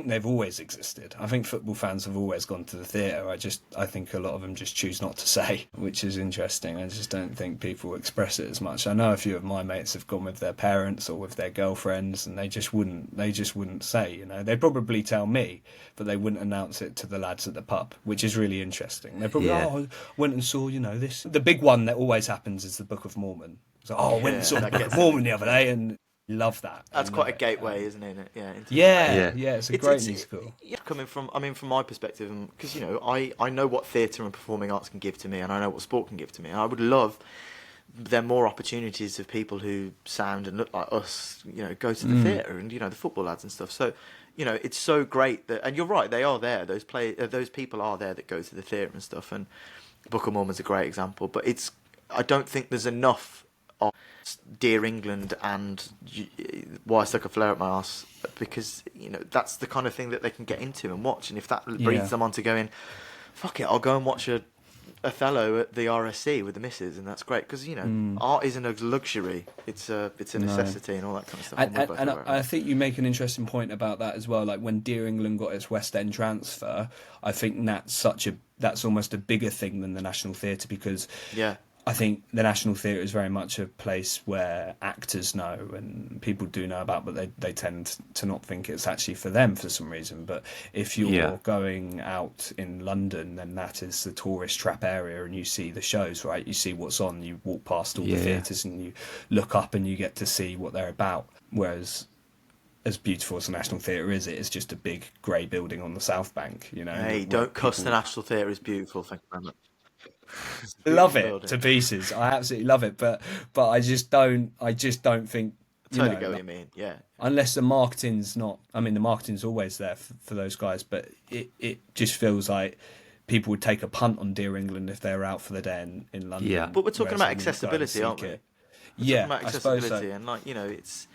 they've always existed. I think football fans have always gone to the theatre. I think a lot of them just choose not to say, which is interesting. I just don't think people express it as much. I know a few of my mates have gone with their parents or with their girlfriends, and they just wouldn't say. They'd probably tell me, but they wouldn't announce it to the lads at the pub, which is really interesting. They probably I went and saw this. The big one that always happens is the Book of Mormon. So I went and saw the Book of Mormon the other day, and love that. That's quite a gateway, isn't it? Yeah. It's a great musical. Coming from, from my perspective, because I know what theatre and performing arts can give to me, and I know what sport can give to me. And I would love there more opportunities of people who sound and look like us, go to the theatre, and the football lads and stuff. So, it's so great that, and you're right, they are there. Those people are there that go to the theatre and stuff. And Book of Mormon's a great example, but I don't think there's enough of Dear England and Why I Stuck a Flare Up My Arse, because that's the kind of thing that they can get into and watch, and if that breeds them on to going, fuck it, I'll go and watch Othello at the RSC with the missus, and that's great, because art isn't a luxury, it's a necessity and all that kind of stuff. And I think you make an interesting point about that as well. Like when Dear England got its West End transfer, I think that's almost a bigger thing than the National Theatre, because I think the National Theatre is very much a place where actors know and people do know about, but they tend to not think it's actually for them for some reason. But if you're going out in London, then that is the tourist trap area, and you see the shows, right? You see what's on, you walk past all the theatres and you look up and you get to see what they're about. Whereas, as beautiful as the National Theatre is, it is just a big grey building on the South Bank, Hey, don't cuss, the National Theatre is beautiful, thank you very much. Love it to pieces. I absolutely love it, but I just don't think. Totally get what you mean. Yeah. Unless the marketing's not. I mean, the marketing's always there for those guys, but it just feels like people would take a punt on Dear England if they were out for the day in London. Yeah. But we're talking about accessibility, aren't we? Yeah, about accessibility, and it's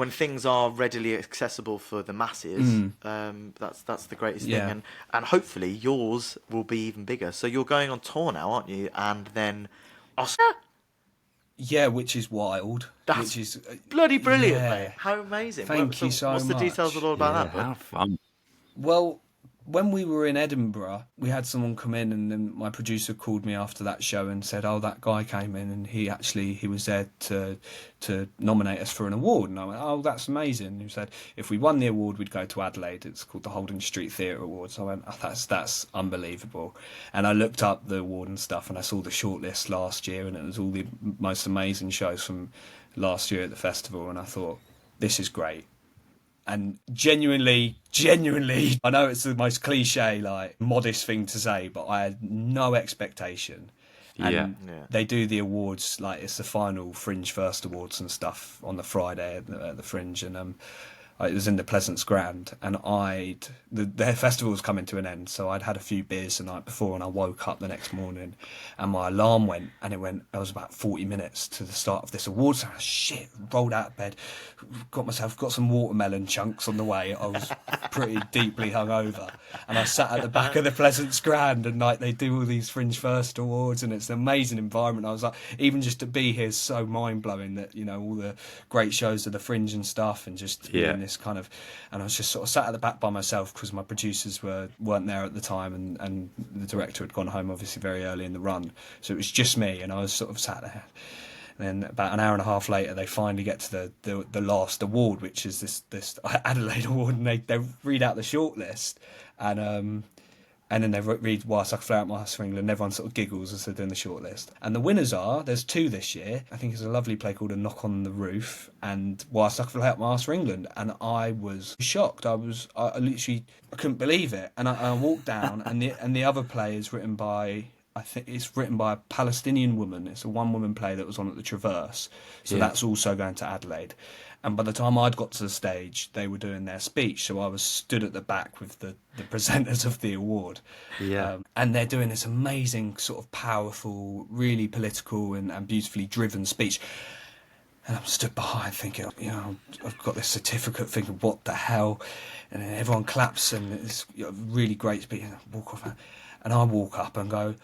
when things are readily accessible for the masses, that's the greatest thing. And hopefully yours will be even bigger. So you're going on tour now, aren't you? And then Oscar. Yeah, which is wild. That's which is bloody brilliant, yeah. mate. How amazing. Thank you so What's the much. details all about Yeah, that, bud? how fun. Well, when we were in Edinburgh, we had someone come in, and then my producer called me after that show and said, "Oh, that guy came in, and he was there to nominate us for an award." And I went, "Oh, that's amazing." And he said, "If we won the award, we'd go to Adelaide. It's called the Holding Street Theatre Awards." So I went, "Oh, that's unbelievable." And I looked up the award and stuff, and I saw the shortlist last year, and it was all the most amazing shows from last year at the festival, and I thought, this is great. And genuinely, I know it's the most cliche, like, modest thing to say, but I had no expectation. And they do the awards, like, it's the final Fringe First Awards and stuff on the Friday at the Fringe, and it was in the Pleasance Grand, and the festival was coming to an end, so I'd had a few beers the night before, and I woke up the next morning, and my alarm went, and I was about 40 minutes to the start of this awards. Shit, rolled out of bed, got some watermelon chunks on the way. I was pretty deeply hungover, and I sat at the back of the Pleasance Grand, and like, they do all these Fringe First Awards, and it's an amazing environment. I was like, even just to be here is so mind blowing, that, you know, all the great shows of the Fringe and stuff, and just to be in this kind of, and I was just sort of sat at the back by myself because my producers weren't there at the time, and the director had gone home obviously very early in the run, so it was just me, and I was sort of sat there. And then about an hour and a half later, they finally get to the last award, which is this Adelaide Award, and they read out the shortlist, and then they read "Whilst I Flare Up My Arse for England," and everyone sort of giggles as they're doing the shortlist. And the winners there's two this year. I think it's a lovely play called A Knock on the Roof and "Whilst I Flare Up My Arse for England." And I was shocked. I literally, I couldn't believe it. And I walked down, and the other play is written by, I think it's written by a Palestinian woman. It's a one-woman play that was on at the Traverse. So that's also going to Adelaide. And by the time I'd got to the stage, they were doing their speech. So I was stood at the back with the presenters of the award. And they're doing this amazing, sort of powerful, really political and beautifully driven speech. And I'm stood behind thinking, you know, I've got this certificate, thinking, what the hell? And then everyone claps, and it's a really great speech. And I walk off, and I walk up and go,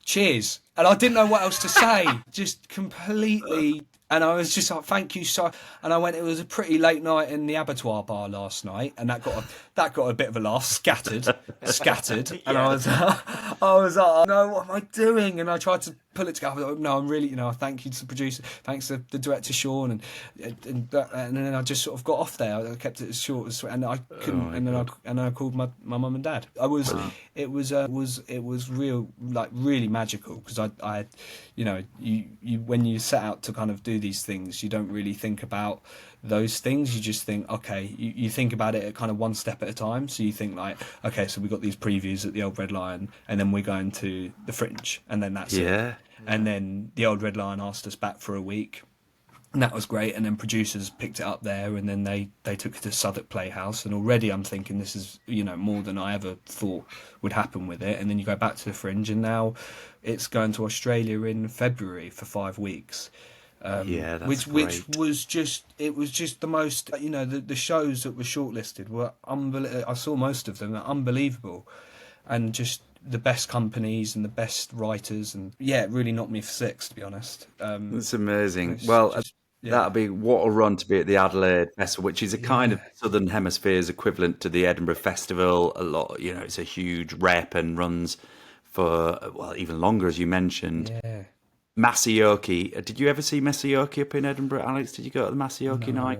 "Cheers." And I didn't know what else to say. Just completely. And I was just like, "Thank you so." And I went, "It was a pretty late night in the abattoir bar last night," and that got a bit of a laugh. Scattered. And I was like, "Oh no, what am I doing?" And I tried to pull it together. I was like, "No, I'm really, you know, thank you to the producer, thanks to the director Sean," and then I just sort of got off there. I kept it as short as, and I couldn't. Then I called my mum and dad. It was real, like, really magical, because I, you know, you when you set out to kind of do these things, you don't really think about those things. You just think, okay, you think about it at kind of one step at a time. So you think, like, okay, so we got these previews at the Old Red Lion, and then we're going to the Fringe, and then that's it. And then the Old Red Lion asked us back for a week, and that was great. And then producers picked it up there, and then they took it to Southwark Playhouse. And already I'm thinking, this is, you know, more than I ever thought would happen with it. And then you go back to the Fringe, and now it's going to Australia in February for 5 weeks. That's which was just the most, you know, the shows that were shortlisted were unbelievable. I saw most of them, are unbelievable, and just the best companies and the best writers, and it really knocked me for six, to be honest. It's amazing. That'll be, what a run to be at the Adelaide Festival, which is a kind of Southern Hemisphere's equivalent to the Edinburgh Festival. A lot, you know, it's a huge rep and runs for, well, even longer, as you mentioned. Yeah. Masayoki. Did you ever see Masayoki up in Edinburgh, Alex? Did you go to the Masayoki night?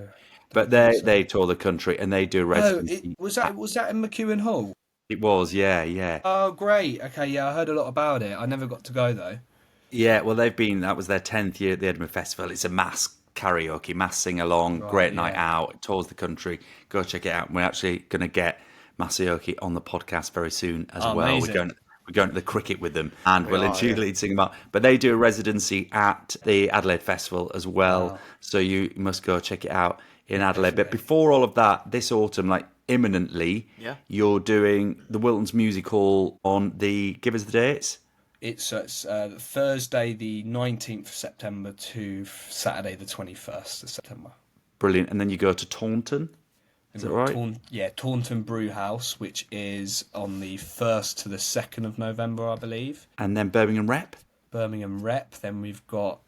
But they tour the country, and they do residency. Was that in McEwen Hall? It was, yeah. Oh, great. Okay, yeah, I heard a lot about it. I never got to go, though. Yeah, well, that was their 10th year at the Edinburgh Festival. It's a mass karaoke, mass sing-along, great night out. It tours the country. Go check it out. We're actually going to get Masayoki on the podcast very soon as well. Amazing. We're going to the cricket with them, and we'll lead sing them up. But they do a residency at the Adelaide Festival as well, so you must go check it out in Adelaide. But before all of that, this autumn, like imminently, you're doing the Wilton's Music Hall on give us the dates. It's Thursday the 19th of September to Saturday the 21st of September. Brilliant. And then you go to Taunton. Is that right? Taunton Brew House, which is on the 1st to the 2nd of November, I believe. And then Birmingham Rep. Birmingham Rep. Then we've got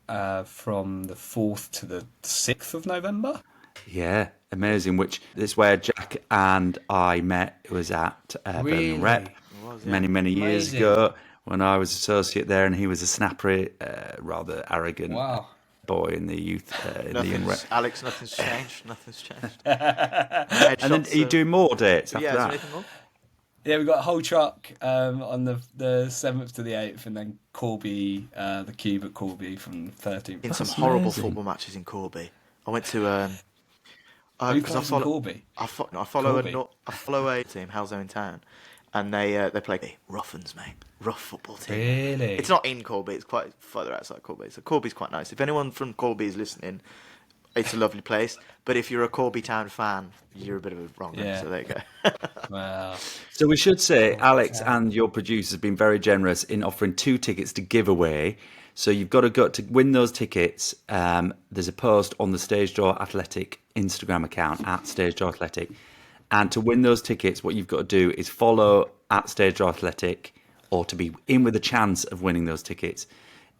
from the 4th to the 6th of November. Yeah, amazing. Which is where Jack and I met. It was at Birmingham Rep many years ago when I was associate there, and he was a snappery, rather arrogant boy in the youth. The young rep. Alex, nothing's changed. And then are you doing more dates after that? Anything more? Yeah, we've got a whole truck on the 7th to the 8th, and then Corby, the Cube at Corby from the 13th. In some horrible football matches in Corby. I went to... because I follow a team, Halzo in town, and they play rough uns, mate. Rough football team. Really? It's not in Corby, it's quite further outside Corby. So Corby's quite nice. If anyone from Corby is listening, it's a lovely place. But if you're a Corby Town fan, you're a bit of a wrong one. So there you go. Wow. So we should say Alex and your producers have been very generous in offering 2 tickets to give away. So you've got to go to win those tickets. There's a post on the Stage Door Athletic Instagram account at Stage Door Athletic. And to win those tickets, what you've got to do is follow at Stage Door Athletic, or to be in with a chance of winning those tickets.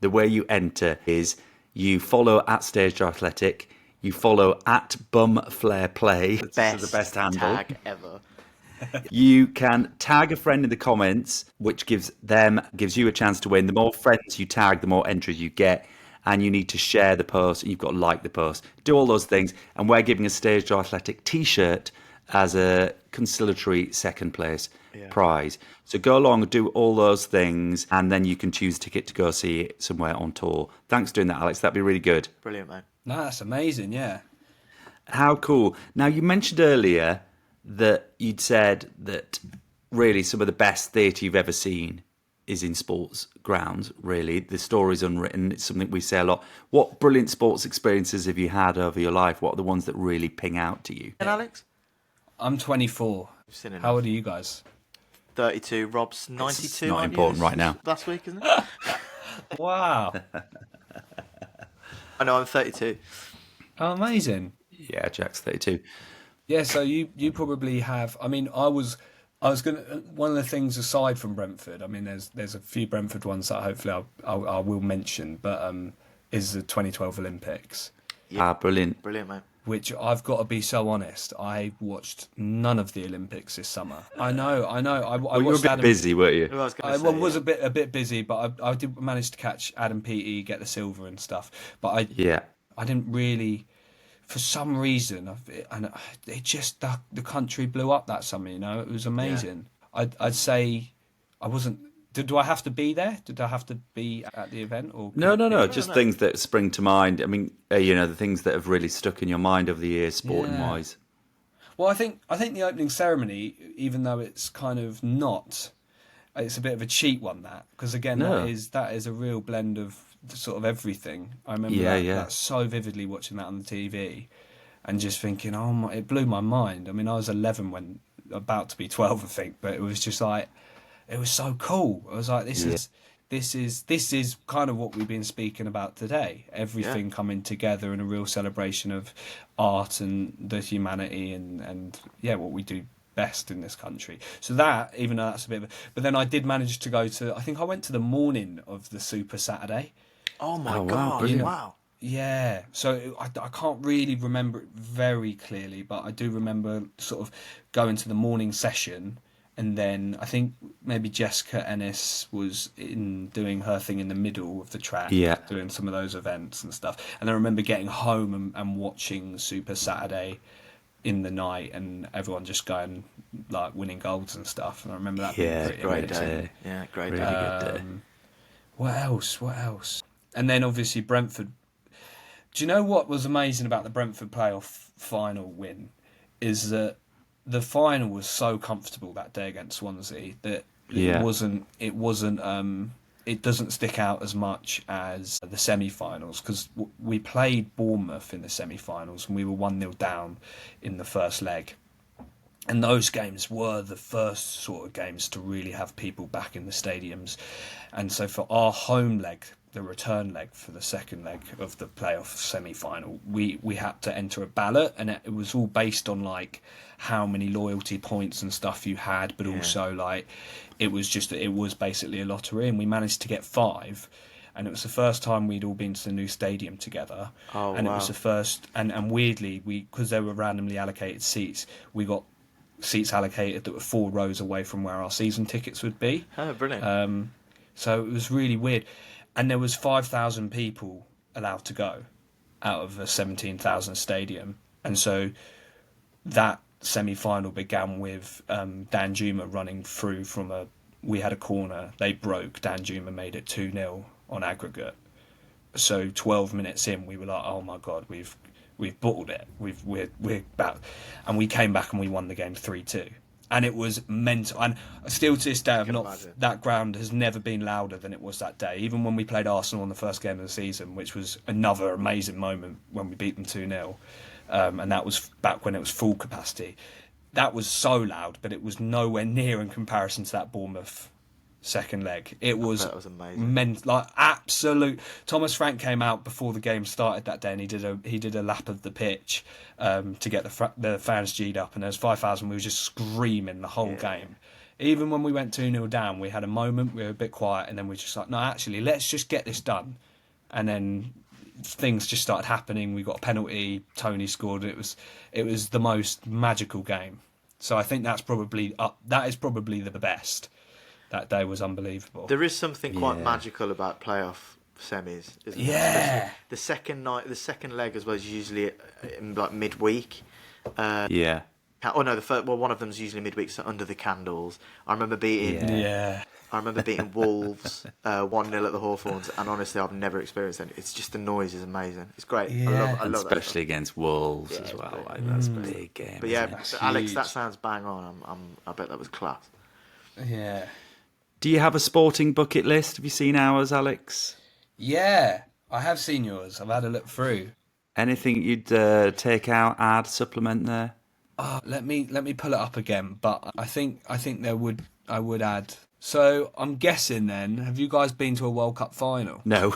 The way you enter is you follow at Stage Door Athletic, you follow at Bum Flare Play, the best handle tag ever. You can tag a friend in the comments, which gives you a chance to win. The more friends you tag, the more entries you get. And you need to share the post, and you've got to like the post. Do all those things. And we're giving a Stage Door Athletic t-shirt as a conciliatory second place prize. So go along and do all those things, and then you can choose a ticket to go see it somewhere on tour. Thanks for doing that, Alex. That'd be really good. Brilliant, mate. No, that's amazing, yeah. How cool. Now, you mentioned earlier that you'd said that really some of the best theatre you've ever seen is in sports grounds, really. The story's unwritten. It's something we say a lot. What brilliant sports experiences have you had over your life? What are the ones that really ping out to you? And Alex? I'm 24. How old are you guys? 32. Rob's 92. It's not important right now. Last week, isn't it? Wow. I know, I'm 32. Oh, amazing. Yeah, Jack's 32. Yeah, so you probably have. I mean, I was gonna. One of the things aside from Brentford, I mean, there's a few Brentford ones that hopefully I will mention, but is the 2012 Olympics. Yeah. Brilliant, mate. Which I've got to be so honest, I watched none of the Olympics this summer. I know. You were a bit busy, weren't you? I was a bit busy, but I did manage to catch Adam Peaty, get the silver and stuff. But I didn't really. For some reason, it just the country blew up that summer. You know, it was amazing. Yeah. I'd say I wasn't. Do I have to be there? Did I have to be at the event? Or no. Just things that spring to mind. I mean, the things that have really stuck in your mind over the years, sporting wise. Well, I think the opening ceremony, even though it's kind of not, it's a bit of a cheat one. Because again, that is a real blend of sort of everything. I remember that so vividly, watching that on the TV and just thinking, it blew my mind. I mean, I was 11 when about to be 12, I think, but it was just like, it was so cool. I was like, this is kind of what we've been speaking about today. Everything coming together in a real celebration of art and the humanity and what we do best in this country. So that, even though that's a bit of but then I did manage to go to, I think I went to the morning of the Super Saturday. Oh my God! Wow. Yeah, so I can't really remember it very clearly, but I do remember sort of going to the morning session, and then I think maybe Jessica Ennis was doing her thing in the middle of the track, doing some of those events and stuff. And I remember getting home and watching Super Saturday in the night, and everyone just going like winning golds and stuff. And I remember that being pretty great amazing. day. Yeah, great day. Really good day. What else? And then obviously Brentford. Do you know what was amazing about the Brentford playoff final win? Is that the final was so comfortable that day against Swansea that it doesn't stick out as much as the semi-finals, because we played Bournemouth in the semi-finals and we were 1-0 down in the first leg. And those games were the first sort of games to really have people back in the stadiums. And so for our home leg, the return leg for the second leg of the playoff semi-final, we had to enter a ballot, and it was all based on like how many loyalty points and stuff you had, but also like it was basically a lottery, and we managed to get 5. And it was the first time we'd all been to the new stadium together. Oh, and wow. It was the first, and weirdly, because there were randomly allocated seats, we got seats allocated that were 4 rows away from where our season tickets would be. Oh, brilliant. So it was really weird. And there was 5,000 people allowed to go out of a 17,000 stadium. And so that semi-final began with Dan Juma running through we had a corner, they broke, Dan Juma made it 2-0 on aggregate. So 12 minutes in, we were like, oh my God, we've bottled it. We're about, and we came back and we won the game 3-2. And it was mental. And still to this day, that ground has never been louder than it was that day. Even when we played Arsenal in the first game of the season, which was another amazing moment when we beat them 2-0. And that was back when it was full capacity. That was so loud, but it was nowhere near in comparison to that Bournemouth second leg. It was amazing. Like absolute. Thomas Frank came out before the game started that day, and he did a lap of the pitch to get the fans G'd up, and there was 5,000. We were just screaming the whole game. Even when we went 2-0 down, we had a moment. We were a bit quiet, and then we were just like, no, actually, let's just get this done. And then things just started happening. We got a penalty. Tony scored. It was the most magical game. So I think that is probably the best. That day was unbelievable. There is something quite magical about playoff semis, isn't there? The second second leg as well is usually in like midweek. Oh no, one of them's usually midweek, so under the candles. I remember beating Wolves 1-0 at the Hawthorns, and honestly, I've never experienced it. It's just the noise is amazing. It's great. Yeah. I love especially against Wolves as well. Like, that's a big game. But Alex, that sounds bang on. I bet that was class. Yeah. Do you have a sporting bucket list? Have you seen ours, Alex? Yeah, I have seen yours. I've had a look through. Anything you'd take out, add, supplement there? Let me pull it up again. But I think I would add. So I'm guessing then. Have you guys been to a World Cup final? No.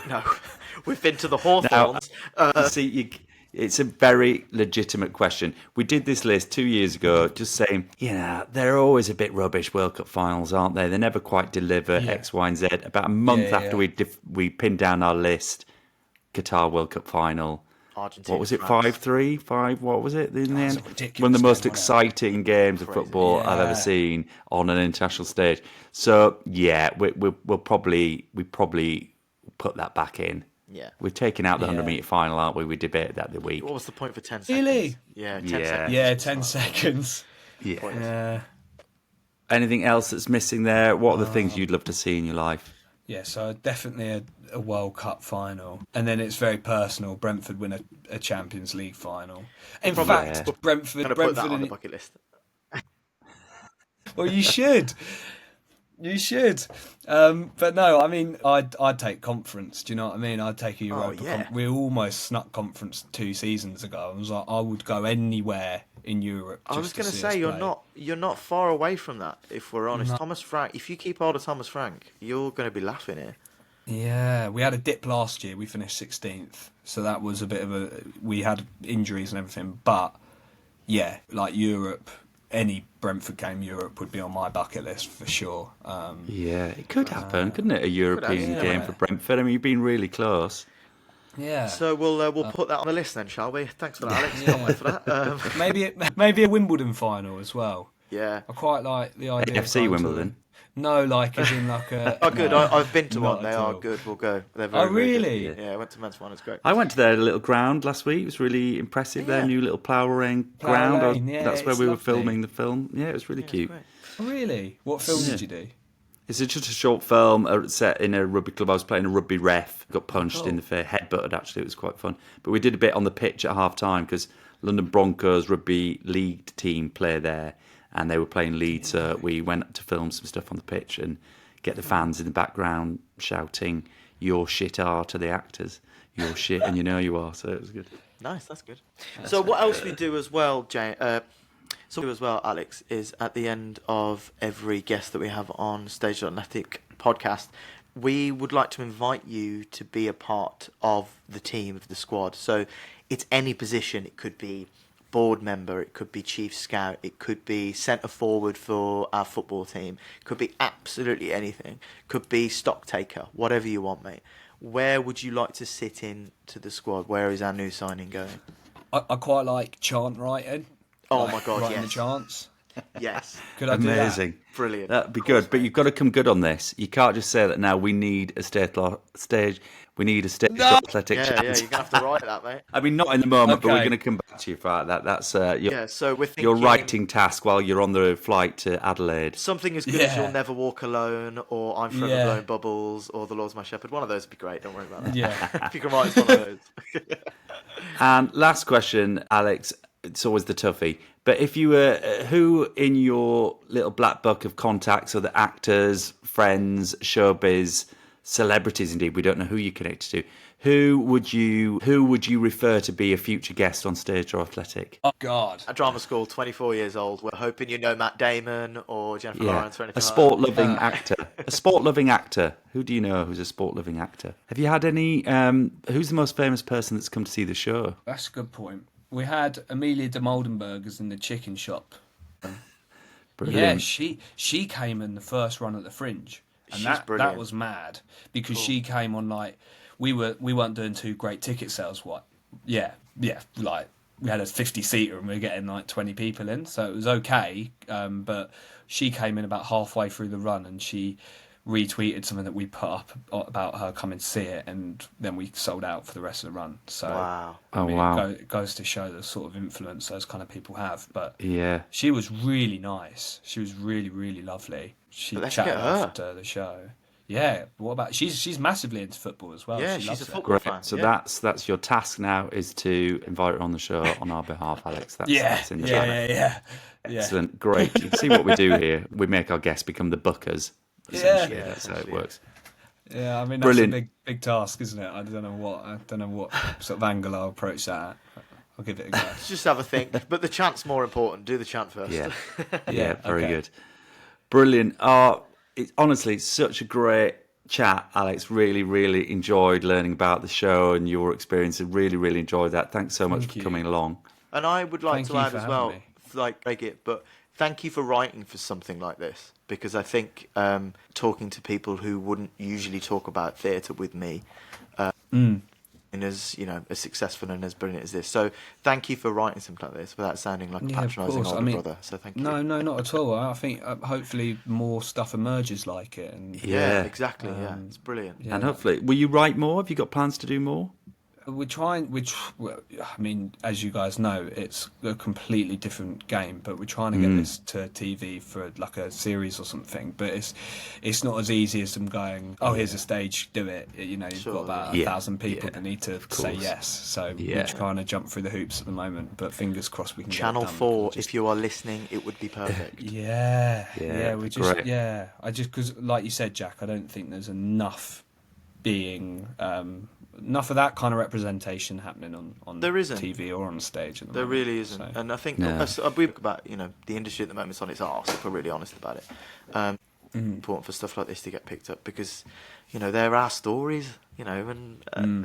We've been to the Hawthorns. See, it's a very legitimate question. We did this list 2 years ago, just saying, they're always a bit rubbish, World Cup finals, aren't they? They never quite deliver X, Y, and Z. About a month after we pinned down our list, Qatar World Cup final. Argentina, what was it, France. 5-3? 5, what was it in the end? Ridiculous. One of the most exciting games of football I've ever seen on an international stage. So, we'll probably put that back in. Yeah. We've taken out the 100-metre final, aren't we? We debated that the week. What was the point for 10 seconds? Really? Yeah, 10 seconds. Yeah, 10 seconds. Yeah. Anything else that's missing there? What are the things you'd love to see in your life? Yeah, so definitely a World Cup final. And then it's very personal. Brentford win a Champions League final. In fact, Brentford... I'm going to put that on the bucket list. Well, you should. You should. But no, I mean, I'd take conference. Do you know what I mean? I'd take a Europa. We almost snuck conference 2 seasons ago. I was like, I would go anywhere in Europe. I was going to say you're not far away from that. If we're honest, no. Thomas Frank. If you keep hold of Thomas Frank, you're going to be laughing here. Yeah, we had a dip last year. We finished 16th, so that was a bit of we had injuries and everything. But yeah, like Europe. Any Brentford game Europe would be on my bucket list for sure. It could happen, couldn't it? A European game for Brentford. I mean, you've been really close. Yeah. So we'll put that on the list then, shall we? Thanks for that, Alex. Can't wait for that. Maybe a Wimbledon final as well. Yeah. I quite like the idea. AFC Wimbledon. No, like as in like a. Oh, good. I've been to one. They are good. We'll go. They're very, really? Very good. Yeah, I went to men's one. It's great. I went to their little ground last week. It was really impressive. Their new little plough lane ground. That's where we were filming the film. Yeah, it was really cute. Oh, really? What film did you do? It's just a short film set in a rugby club. I was playing a rugby ref. Got punched in the face, headbutted. Actually, it was quite fun. But we did a bit on the pitch at half time because London Broncos rugby league team play there, and they were playing Leeds. So we went to film some stuff on the pitch and get the fans in the background shouting "Your shit are" to the actors. Your shit, and you know you are. So it was good. Nice, that's good. So what else we do as well, Alex, is at the end of every guest that we have on Stage Athletic podcast, we would like to invite you to be a part of the team, of the squad. So it's any position. It could be board member, it could be chief scout, it could be centre forward for our football team, it could be absolutely anything, could be stock taker, whatever you want, mate. Where would you like to sit in to the squad? Where is our new signing going? I quite like chant writing. Oh like my God, writing yes. the chants. Yes. Could I do that? Amazing. Brilliant. That'd be good. But you've got to come good on this. You can't just say that now we need a stage. We need a stage No! athletic Yeah, chant. you're going to have to write that, mate. I mean, not in the moment, but we're Okay. going to come back to you for that. That's Yeah, so we're thinking your writing task while you're on the flight to Adelaide. something as good as You'll Never Walk Alone, or I'm Forever Yeah. Blowing Bubbles, or The Lord's My Shepherd. One of those would be great, don't worry about that. Yeah. If you can write one of those. And last question, Alex. It's always the toughie. But if you were, who in your little black book of contacts, other actors, friends, showbiz, celebrities, indeed, we don't know who you connect to. Who would you refer to be a future guest on Stage or Athletic? Oh God. At drama school, 24 years old. We're hoping you know Matt Damon or Jennifer Lawrence or anything a like sport-loving actor. A sport-loving actor. Who do you know who's a sport-loving actor? Have you had any? Who's the most famous person that's come to see the show? That's a good point. We had Amelia de Moldenbergers in the chicken shop. Brilliant. Yeah, she came in the first run at the Fringe, and She's that brilliant. was mad because she came on like we weren't doing too great ticket sales. What? Yeah, like we had a 50-seater and we were getting like 20 people in, so it was okay. But she came in about halfway through the run and she retweeted something that we put up about her coming to see it, and then we sold out for the rest of the run. So Wow. I mean, wow. it goes to show the sort of influence those kind of people have. But Yeah. she was really nice. She was really, really lovely. She Let's chatted get her. after the show. Yeah. What about she's massively into football as well. Yeah, she she's loves a it. football Great. fan. So yeah. that's your task now, is to invite her on the show on our behalf, Alex. That's in the yeah, plan. yeah. Excellent. Great. You see what we do here? We make our guests become the bookers. Essentially, that's how it works. Yeah, I mean Brilliant. that's a big task, isn't it? I don't know what sort of angle I'll approach that at. I'll give it a go. Just have a think. But the chant's more important. Do the chant first. Yeah. Yeah, very okay. good. Brilliant. Honestly, it's such a great chat, Alex. Really, really enjoyed learning about the show and your experience. I really, really enjoyed that. Thanks so much Thank for you. coming along. And I would like Thank to you add for as having well, me. like Regit, but thank you for writing for something like this, because I think talking to people who wouldn't usually talk about theatre with me, and as successful and as brilliant as this. So thank you for writing something like this without sounding like a Yeah, of patronising course. older brother. So thank you. No, not at all. I think hopefully more stuff emerges like it. And Yeah, Yeah. exactly. Yeah, it's brilliant. yeah. And hopefully, will you write more? Have you got plans to do more? We're trying, well, I mean, as you guys know, it's a completely different game, but we're trying to get this to TV for like a series or something. But it's not as easy as them going, oh, here's a stage, do it. You've Sure, got about yeah. 1,000 people Yeah, that need to of say course. yes. So Yeah. we're trying to jump through the hoops at the moment, but fingers crossed we can Channel get it done. 4, Just- if you are listening, it would be perfect. Yeah, Yeah, we great. because like you said, Jack, I don't think there's enough enough of that kind of representation happening on There isn't. TV or on stage at the There moment. really isn't, So- and I think No. we talk about the industry at the moment is on its arse. If we're really honest about it, important for stuff like this to get picked up because they're our stories, and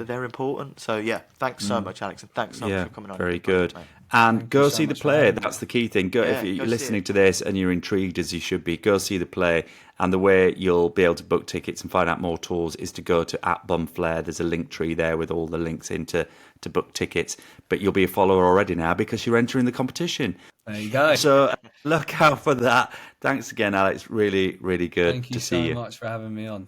they're important. So yeah, thanks so much, Alex, and thanks so much for coming on. Very It's been a good. pleasure, mate. And Thank go you so see the much for play. having me. That's the key thing. Go, Yeah, if you're go see listening it. to this and you're intrigued as you should be, go see the play. And the way you'll be able to book tickets and find out more tours is to go to @BumFlare. There's a link tree there with all the links in to book tickets. But you'll be a follower already now because you're entering the competition. There you go. So look out for that. Thanks again, Alex. Really, really good Thank you to so see you. much for having me on.